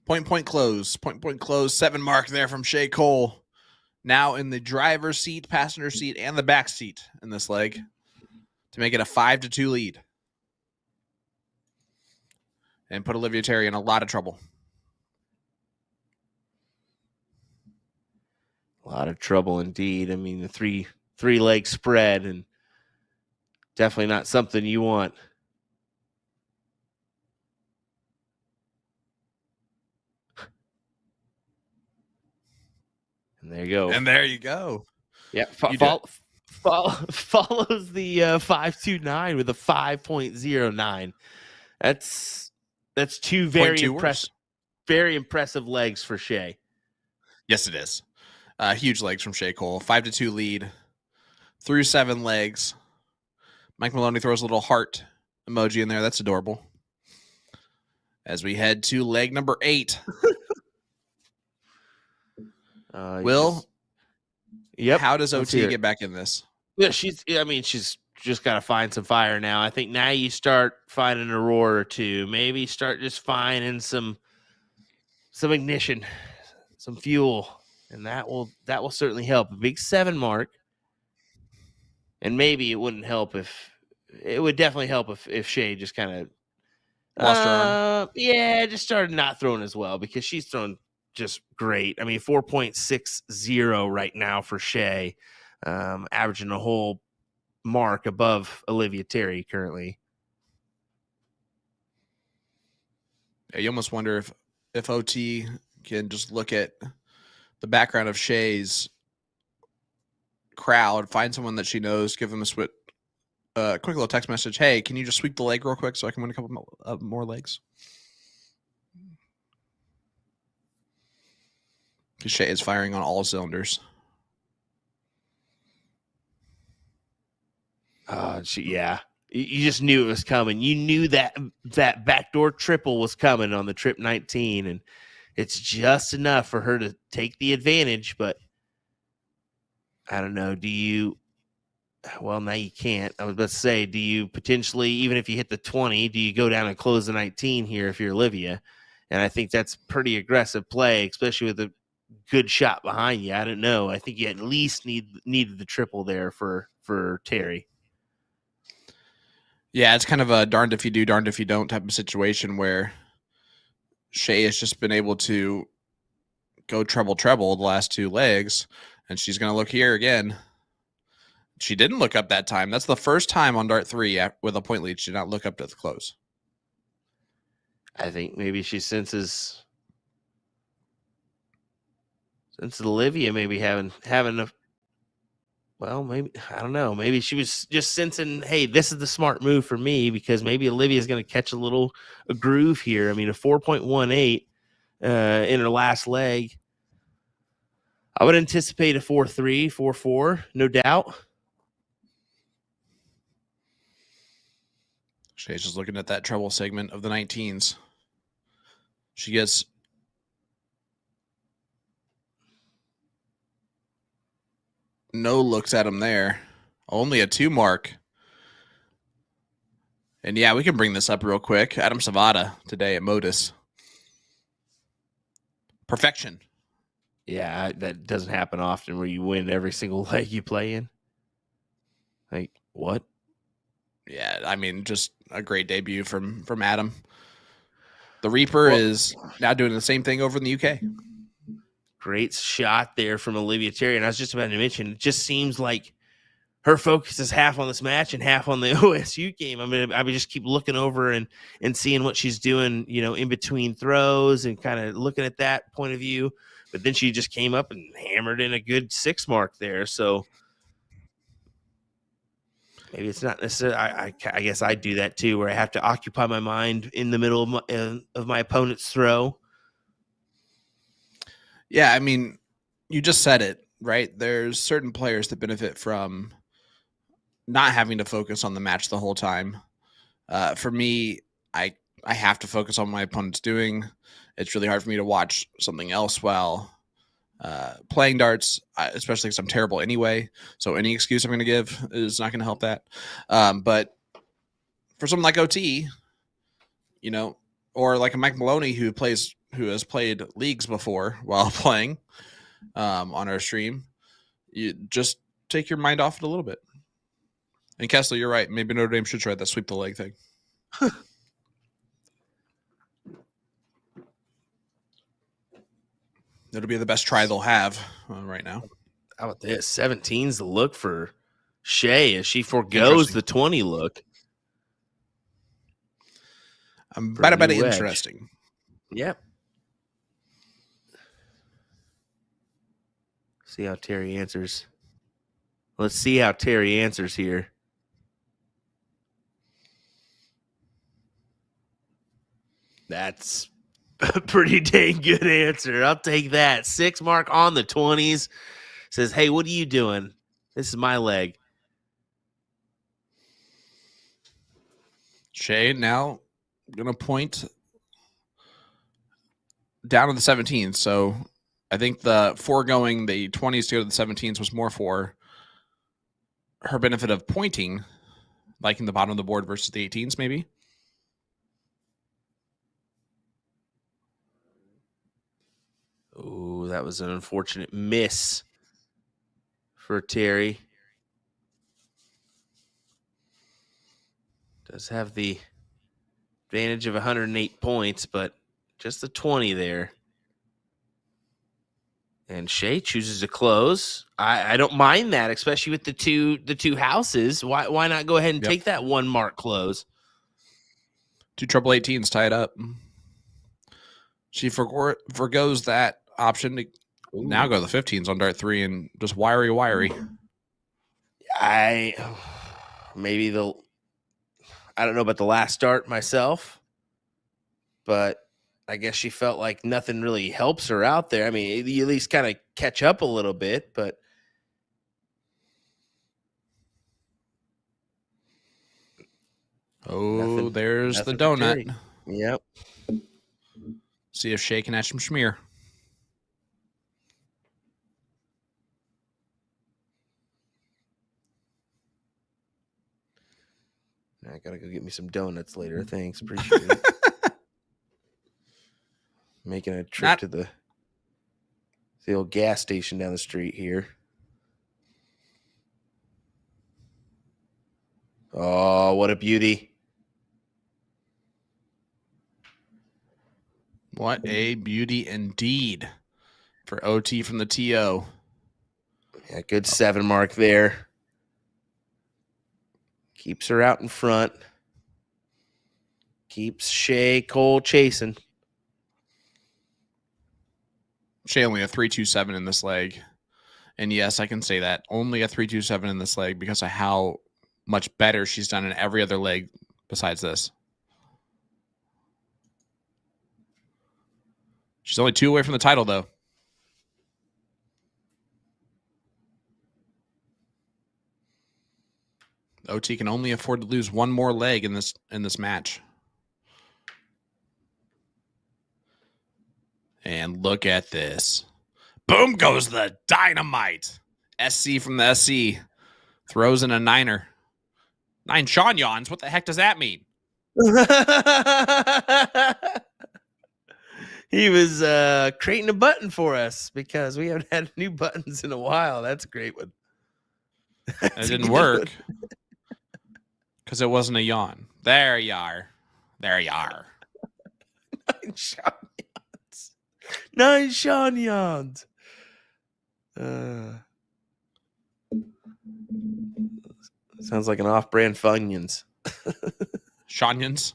Point close. Point close. 7 mark there from Shea Cole. Now in the driver's seat, passenger seat, and the back seat in this leg to make it a 5-2 lead. And put Olivia Terry in a lot of trouble. A lot of trouble indeed. I mean, the three leg spread, and definitely not something you want. And there you go. Yeah, follows the 529 with a 5.09. That's two very impressive legs for Shea. Yes, it is. Huge legs from Shea Cole. 5-2 lead through 7 legs. Mike Maloney throws a little heart emoji in there. That's adorable. As we head to leg number 8. Will, yep. How does OT get back in this? Yeah, she's just got to find some fire now. I think now you start finding a roar or two. Maybe start just finding some ignition, some fuel, and that will certainly help. A big 7 mark, and maybe it would definitely help if Shea just kind of lost her arm. Yeah, just started not throwing as well, because she's thrown just great. I mean, 4.60 right now for Shea, averaging a whole mark above Olivia Terry currently. Yeah, you almost wonder if OT can just look at the background of Shea's crowd, find someone that she knows, give them a quick little text message. Hey, can you just sweep the leg real quick so I can win a couple more legs? Because Shea is firing on all cylinders. Yeah. You just knew it was coming. You knew that backdoor triple was coming on the trip 19, and it's just enough for her to take the advantage. But I don't know. Well, now you can't. I was about to say, do you potentially, even if you hit the 20, do you go down and close the 19 here if you're Olivia? And I think that's pretty aggressive play, especially with a good shot behind you. I don't know. I think you at least needed the triple there for Terry. Yeah, it's kind of a darned if you do, darned if you don't type of situation where Shea has just been able to go treble the last 2 legs, and she's going to look here again. She didn't look up that time. That's the first time on dart 3 with a point lead she did not look up to the close. I think maybe she senses Olivia maybe having a, well, maybe, I don't know. Maybe she was just sensing, hey, this is the smart move for me, because maybe Olivia's going to catch a groove here. I mean, a 4.18 in her last leg. I would anticipate a 4-3, 4-4, no doubt. Shea's just looking at that treble segment of the 19s. She gets no looks at him there. Only a 2 mark. And yeah, we can bring this up real quick. Adam Savada today at Modus. Perfection. Yeah, that doesn't happen often where you win every single leg you play in. Like, what? Yeah, I mean, just a great debut from Adam. The Reaper is now doing the same thing over in the UK. Great shot there from Olivia Terry. And I was just about to mention, it just seems like her focus is half on this match and half on the OSU game. I mean, I would just keep looking over and seeing what she's doing, in between throws and kind of looking at that point of view. But then she just came up and hammered in a good 6 mark there. So maybe it's not necessarily. I guess I do that too, where I have to occupy my mind in the middle of my opponent's throw. Yeah, I mean, you just said it, right? There's certain players that benefit from not having to focus on the match the whole time. For me, I have to focus on what my opponent's doing. It's really hard for me to watch something else while playing darts, especially because I'm terrible anyway. So any excuse I'm going to give is not going to help that. But for someone like OT, or like a Mike Maloney who has played leagues before while playing on our stream, you just take your mind off it a little bit. And Kessler, you're right. Maybe Notre Dame should try that sweep the leg thing. It'll be the best try they'll have right now. How about this? 17's the look for Shea as she forgoes the 20 look. About interesting. Yep. See how Terry answers. Let's see how Terry answers here. That's a pretty dang good answer. I'll take that. 6 mark on the 20s. Says, hey, what are you doing? This is my leg. Shea now going to point down to the 17s. So I think the foregoing the 20s to go to the 17s was more for her benefit of pointing, liking the bottom of the board versus the 18s, maybe. Oh, that was an unfortunate miss for Terry. Does have the advantage of 108 points, but just the 20 there. And Shea chooses to close. I don't mind that, especially with the two houses. Why not go ahead and take that 1 mark close? 2 treble 18s tied up. She forgoes that option to now go to the 15s on dart 3 and just wiry. I don't know about the last dart myself, but I guess she felt like nothing really helps her out there. I mean, you at least kind of catch up a little bit, but there's the donut. Yep. See if Shea can add some schmear. I gotta go get me some donuts later. Thanks, appreciate it. Making a trip to the old gas station down the street here. Oh, what a beauty. What a beauty indeed for OT from the TO. Yeah, good 7 mark there. Keeps her out in front. Keeps Shea Cole chasing. Shea only a 3.27 in this leg. And yes, I can say that. Only a 3.27 in this leg because of how much better she's done in every other leg besides this. She's only 2 away from the title, though. OT can only afford to lose 1 more leg in this match. And look at this. Boom goes the dynamite. SC from the SC throws in a 9er. 9 Sean yawns. What the heck does that mean? He was creating a button for us because we haven't had new buttons in a while. That's a great one. It didn't work because it wasn't a yawn. There you are. There you are. 9 Sean yawns. 9 Sean yawns. Sounds like an off-brand Funyuns. Shanyans.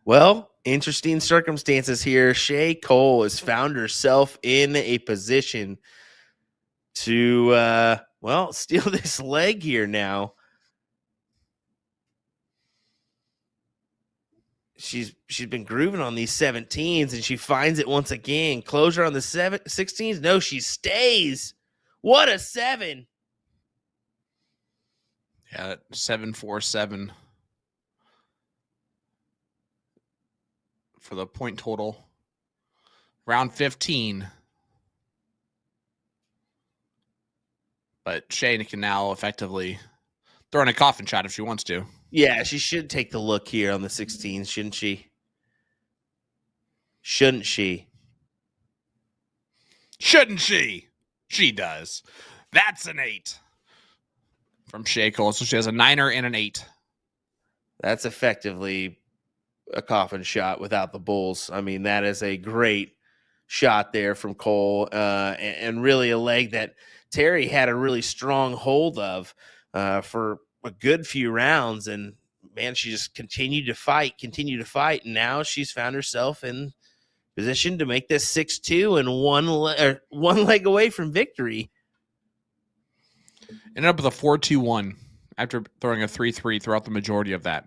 Well, interesting circumstances here. Shea Cole has found herself in a position to, steal this leg here now. She's been grooving on these 17s, and she finds it once again. Closure on the 16s. No, she stays. What a 7. Yeah, 747 for the point total. Round 15. But Shea can now effectively throw in a coffin shot if she wants to. Yeah, she should take the look here on the 16s, shouldn't she? Shouldn't she? Shouldn't she? She does. That's an 8 from Shea Cole. So she has a 9er and an 8. That's effectively a coffin shot without the bulls. I mean, that is a great shot there from Cole, and really a leg that Terry had a really strong hold of for a good few rounds. And man, she just continued to fight. And now she's found herself in position to make this 6-2 and one leg away from victory. Ended up with a 4-2-1 after throwing a 3-3 throughout the majority of that.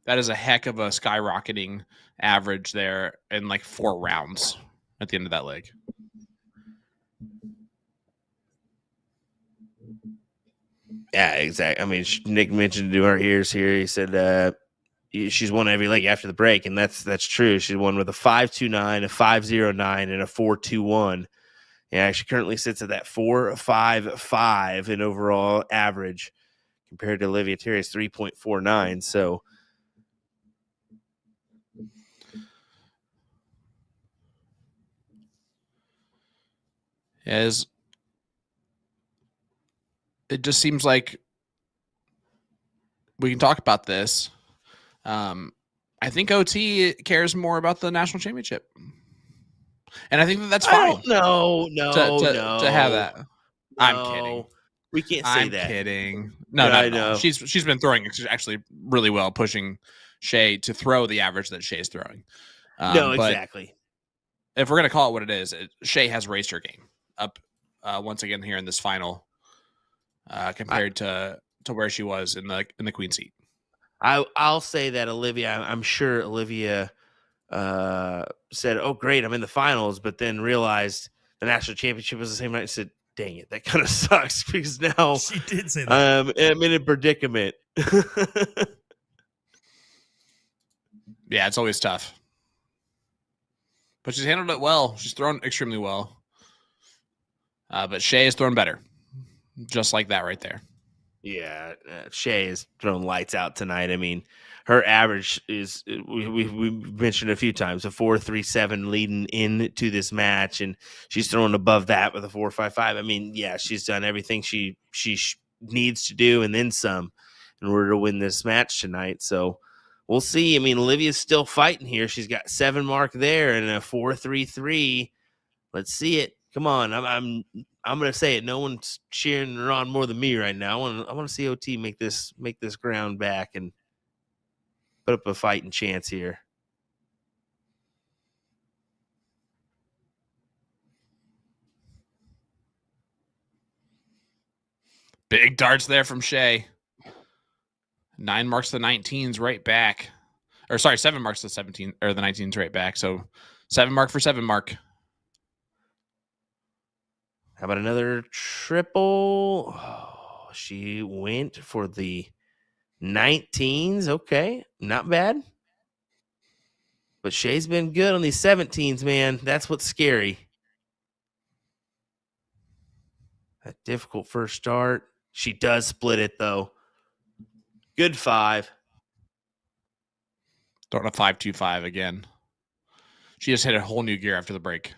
That is a heck of a skyrocketing average there in like 4 rounds at the end of that leg. Yeah, exactly. I mean, Nick mentioned to our ears here. He said she's won every leg after the break, and that's true. She won with a 5.29, a 5.09, and a 4.21. Yeah, she currently sits at that 4.55 in overall average compared to Olivia Terry's 3.49. So, as it just seems like we can talk about this. I think OT cares more about the national championship, and I think that's fine. No, to have that. No, I'm kidding. We can't say I'm that. kidding. No, Yeah, not I at all. know. She's been throwing actually really well, pushing Shea to throw the average that Shea's throwing. No, but exactly. if we're gonna call it what it is, Shea has raised her game up once again here in this final, compared to where she was in the queen seat. I'll say that Olivia. I'm sure Olivia said, "Oh, great, I'm in the finals," but then realized the national championship was the same night. And said, "Dang it, that kind of sucks because now She did say that. I'm in a predicament." Yeah, it's always tough, but she's handled it well. She's thrown extremely well, but Shea has thrown better, just like that right there. Yeah, Shea has thrown lights out tonight. I mean, her average is we mentioned a few times a 4.37 leading into this match, and she's thrown above that with a 4.55. I mean, yeah, she's done everything she needs to do and then some. in order to win this match tonight. So we'll see. I mean, Olivia's still fighting here. She's got 7 mark there and a 4.33. Let's see it. Come on. I'm gonna say it. No one's cheering her on more than me right now. I want to see OT make this ground back and put up a fighting chance here. Big darts there from Shea. 9 marks to the 19s right back. Or sorry, 7 marks to the 17 or the 19s right back. So 7 mark for 7 mark. How about another triple? Oh, she went for the 19s. Okay, not bad. But Shea's been good on these 17s, man. That's what's scary. A difficult first start. She does split it, though. Good 5. Throwing a 5.25 again. She just hit a whole new gear after the break.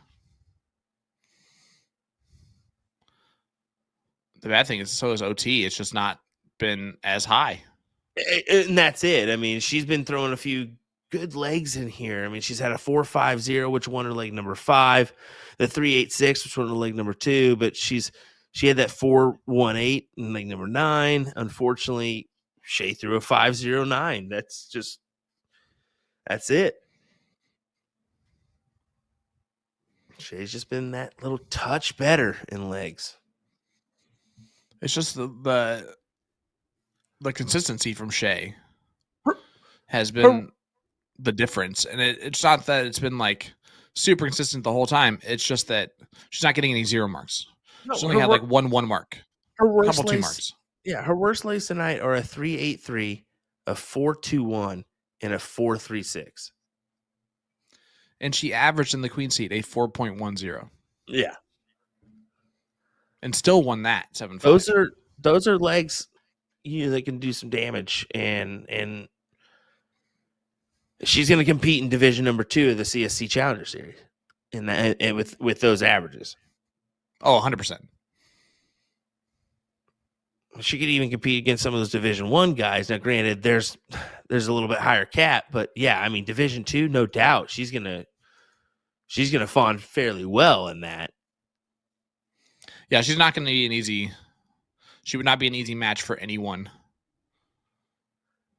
The bad thing is, so is OT. It's just not been as high. And that's it. I mean, she's been throwing a few good legs in here. I mean, she's had a 4.50, which won her leg number 5, the 3.86, which won her leg number 2, but she had that 4.18 in leg number 9. Unfortunately, Shea threw a 5.09. That's it. Shea's just been that little touch better in legs. It's just the consistency from Shea has been the difference. And it's not that it's been like super consistent the whole time. It's just that she's not getting any 0 marks. She's only had like 1 mark. Her A worst couple 2 lace, marks. Yeah, her worst lays tonight are a 3.83, a 4.21, and a 4.36. And she averaged in the queen seat a 4.10. Yeah. And still won that 7.5. Those are legs that can do some damage, and she's going to compete in division number 2 of the CSC Challenger Series in that, and with those averages. Oh, 100%. She could even compete against some of those Division 1 guys. Now, granted, there's a little bit higher cap, but yeah, I mean, Division 2, no doubt, she's gonna fawn fairly well in that. Yeah, she's not going to be an easy. She would not be an easy match for anyone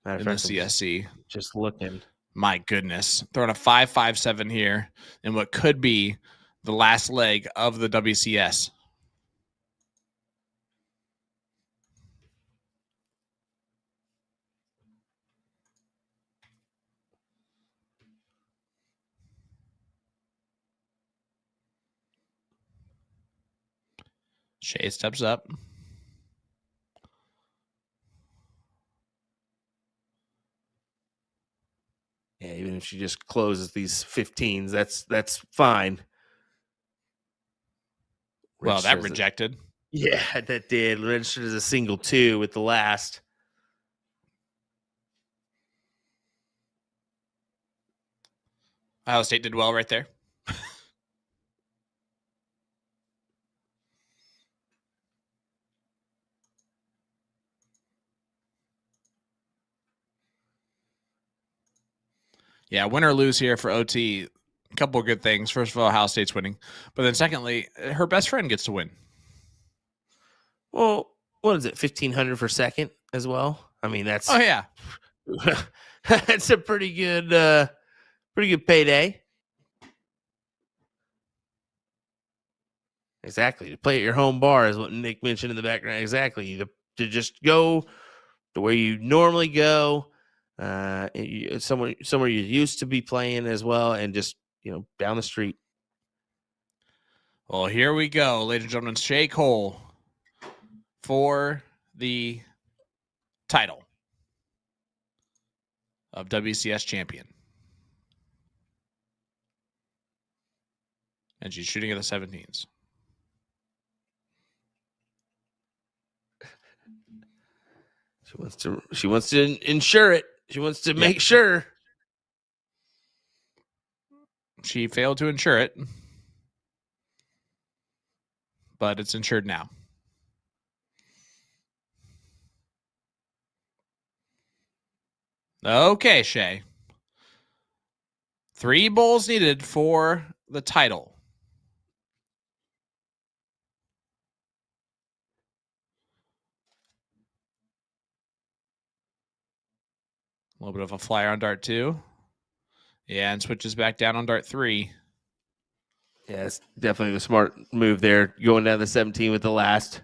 Matter in of the fact, CSC. Just looking. My goodness. Throwing a 5.57 here in what could be the last leg of the WCS. Shea steps up. Yeah, even if she just closes these 15s, that's fine. Well, that Registers rejected. Yeah, that did. Registered as a single 2 with the last. Ohio State did well right there. Yeah, win or lose here for OT. A couple of good things. First of all, Ohio State's winning. But then secondly, her best friend gets to win. Well, what is it? 1,500 for second as well. I mean, that's Oh, yeah. that's a pretty good payday. Exactly. To play at your home bar is what Nick mentioned in the background. Exactly. To just go to where you normally go, somewhere you're used to be playing as well, and just down the street. Well, here we go, ladies and gentlemen. Shea Cole for the title of WCS champion. And she's shooting at the 17s. She wants to ensure it. She wants to make sure. She failed to ensure it, but it's insured now. Okay, Shea. 3 bowls needed for the title. A little bit of a flyer on dart 2. Yeah, and switches back down on dart 3. Yeah, it's definitely the smart move there, going down to 17 with the last.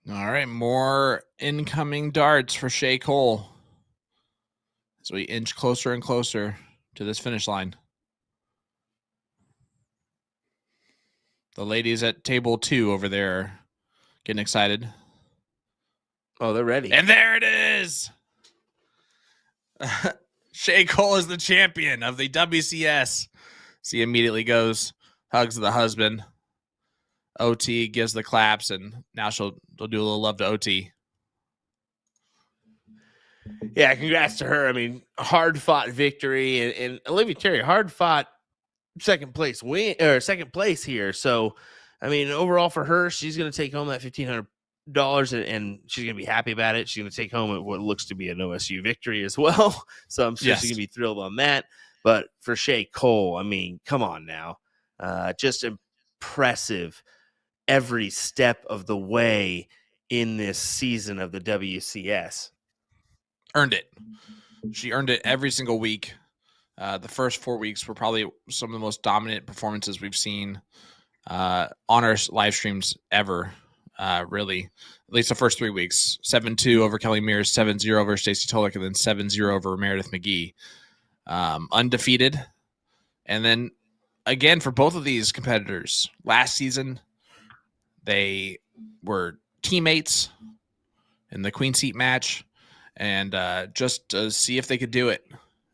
All right, more incoming darts for Shea Cole as we inch closer and closer to this finish line. The ladies at table 2 over there are getting excited. Oh, they're ready. And there it is. Shea Cole is the champion of the WCS. She immediately goes, hugs the husband. OT gives the claps, and now she'll do a little love to OT. Yeah, congrats to her. I mean, hard fought victory, and Olivia Terry, hard fought second place here. So, I mean, overall for her, she's going to take home that $1,500, and she's going to be happy about it. She's going to take home what looks to be an OSU victory as well. So I'm sure she's going to be thrilled on that. But for Shea Cole, I mean, come on now, just impressive every step of the way in this season of the WCS. Earned it. She earned it every single week. The first 4 weeks were probably some of the most dominant performances we've seen on our live streams ever. Really, at least the first 3 weeks. 7-2 over Kelly Mears, 7-0 over Stacey Tolick, and then 7-0 over Meredith McGee. Undefeated. And then again, for both of these competitors, last season, they were teammates in the Queen Seat match, and just to see if they could do it.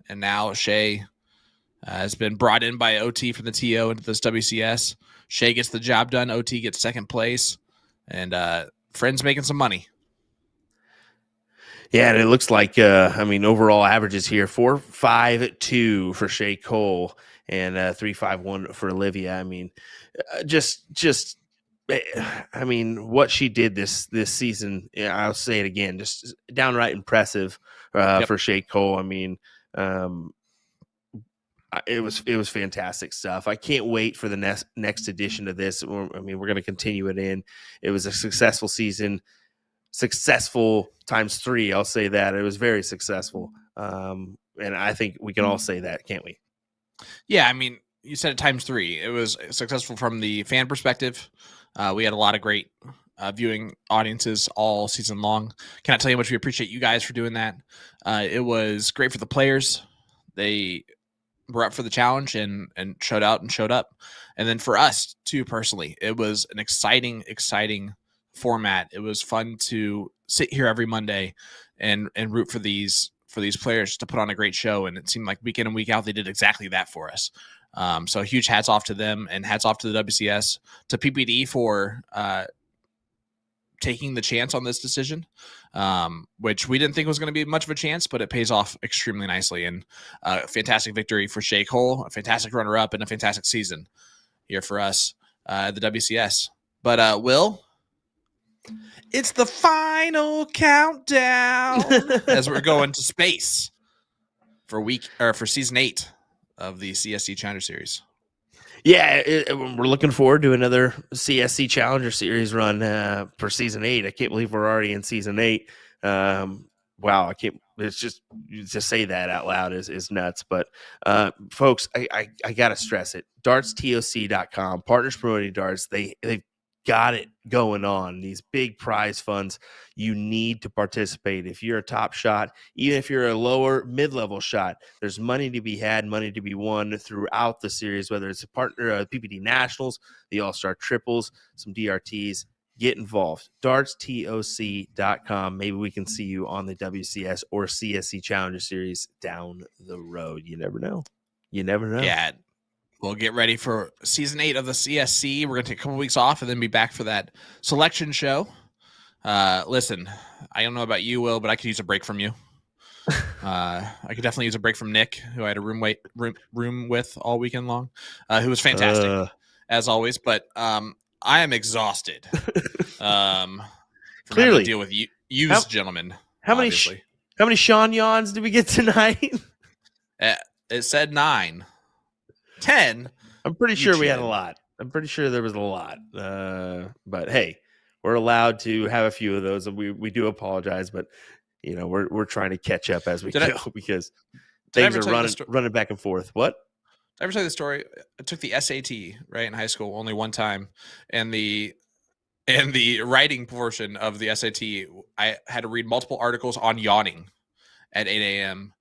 And now Shea has been brought in by OT from the TO into this WCS. Shea gets the job done. OT gets second place, and Friends making some money. Yeah, and it looks like, overall averages here, 4.52 for Shea Cole and 3.51 for Olivia. I mean, what she did this season, I'll say it again, just downright impressive for Shea Cole. I mean, it was fantastic stuff. I can't wait for the next edition of this. I mean, we're going to continue it in. It was a successful season. Successful times 3. I'll say that it was very successful. And I think we can all say that, can't we? Yeah. I mean, you said it times 3. It was successful from the fan perspective. We had a lot of great viewing audiences all season long. Cannot tell you how much we appreciate you guys for doing that. It was great for the players. They were up for the challenge and showed out and showed up. And then for us too, personally, it was an exciting format. It was fun to sit here every Monday and root for these players to put on a great show. And it seemed like week in and week out, they did exactly that for us. So huge hats off to them, and hats off to the WCS, to PPD for taking the chance on this decision, which we didn't think was going to be much of a chance, but it pays off extremely nicely. And a fantastic victory for Shea Cole, a fantastic runner-up, and a fantastic season here for us at the WCS. But Will, it's the final countdown as we're going to space for season 8 of the CSC Challenger Series. Yeah, we're looking forward to another CSC Challenger Series run for season 8. I can't believe we're already in season 8. Wow, I can't. It's just to say that out loud is nuts. But folks, I gotta stress it. DartsTOC.com, partners promoting darts. They've got it going on. These big prize funds. You need to participate. If you're a top shot, even if you're a lower mid-level shot, there's money to be had, money to be won throughout the series, whether it's a partner, PPD Nationals, the All-Star Triples, some DRTs. Get involved. DartsTOC.com. Maybe we can see you on the WCS or CSC Challenger Series down the road. You never know. You never know. Yeah. We'll get ready for season 8 of the CSC. We're going to take a couple weeks off and then be back for that selection show. Listen, I don't know about you, Will, but I could use a break from you. I could definitely use a break from Nick, who I had a room with all weekend long, who was fantastic as always. But I am exhausted from having Clearly. to deal with you gentlemen. How many Sean yawns did we get tonight? It said 9, 10. I'm pretty sure we had a lot. I'm pretty sure there was a lot. But hey, we're allowed to have a few of those, and we do apologize, but we're trying to catch up as we go because things are running back and forth. What? Did I ever tell you the story? I took the SAT right in high school only one time, and the writing portion of the SAT, I had to read multiple articles on yawning at 8 a.m.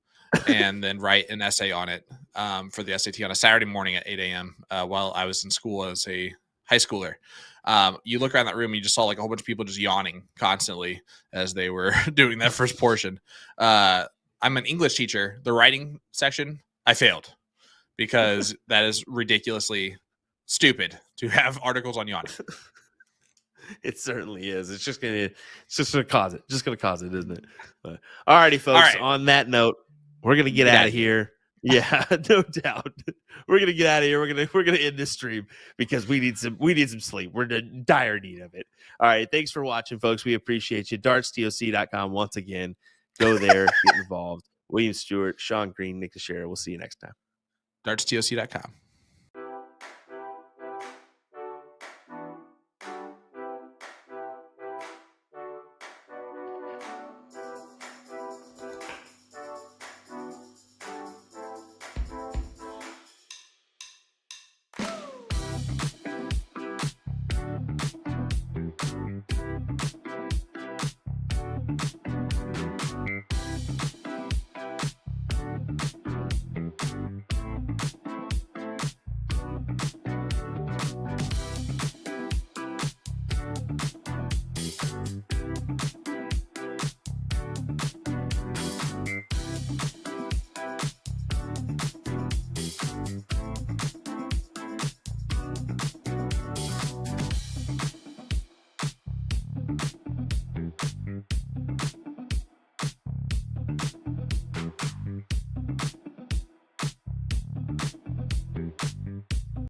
and then write an essay on it for the SAT on a Saturday morning at 8 a.m. While I was in school as a high schooler. You look around that room and you just saw like a whole bunch of people just yawning constantly as they were doing that first portion. I'm an English teacher. The writing section, I failed because that is ridiculously stupid to have articles on yawning. It certainly is. It's just gonna cause it. Just gonna cause it, isn't it? But, all righty, folks. All right. On that note, we're gonna get out of here. Yeah, no doubt. We're gonna get out of here. We're gonna end this stream because we need some sleep. We're in dire need of it. All right. Thanks for watching, folks. We appreciate you. DartsTOC.com once again. Go there, get involved. William Stewart, Sean Green, Nick Teixeira. We'll see you next time. DartsTOC.com.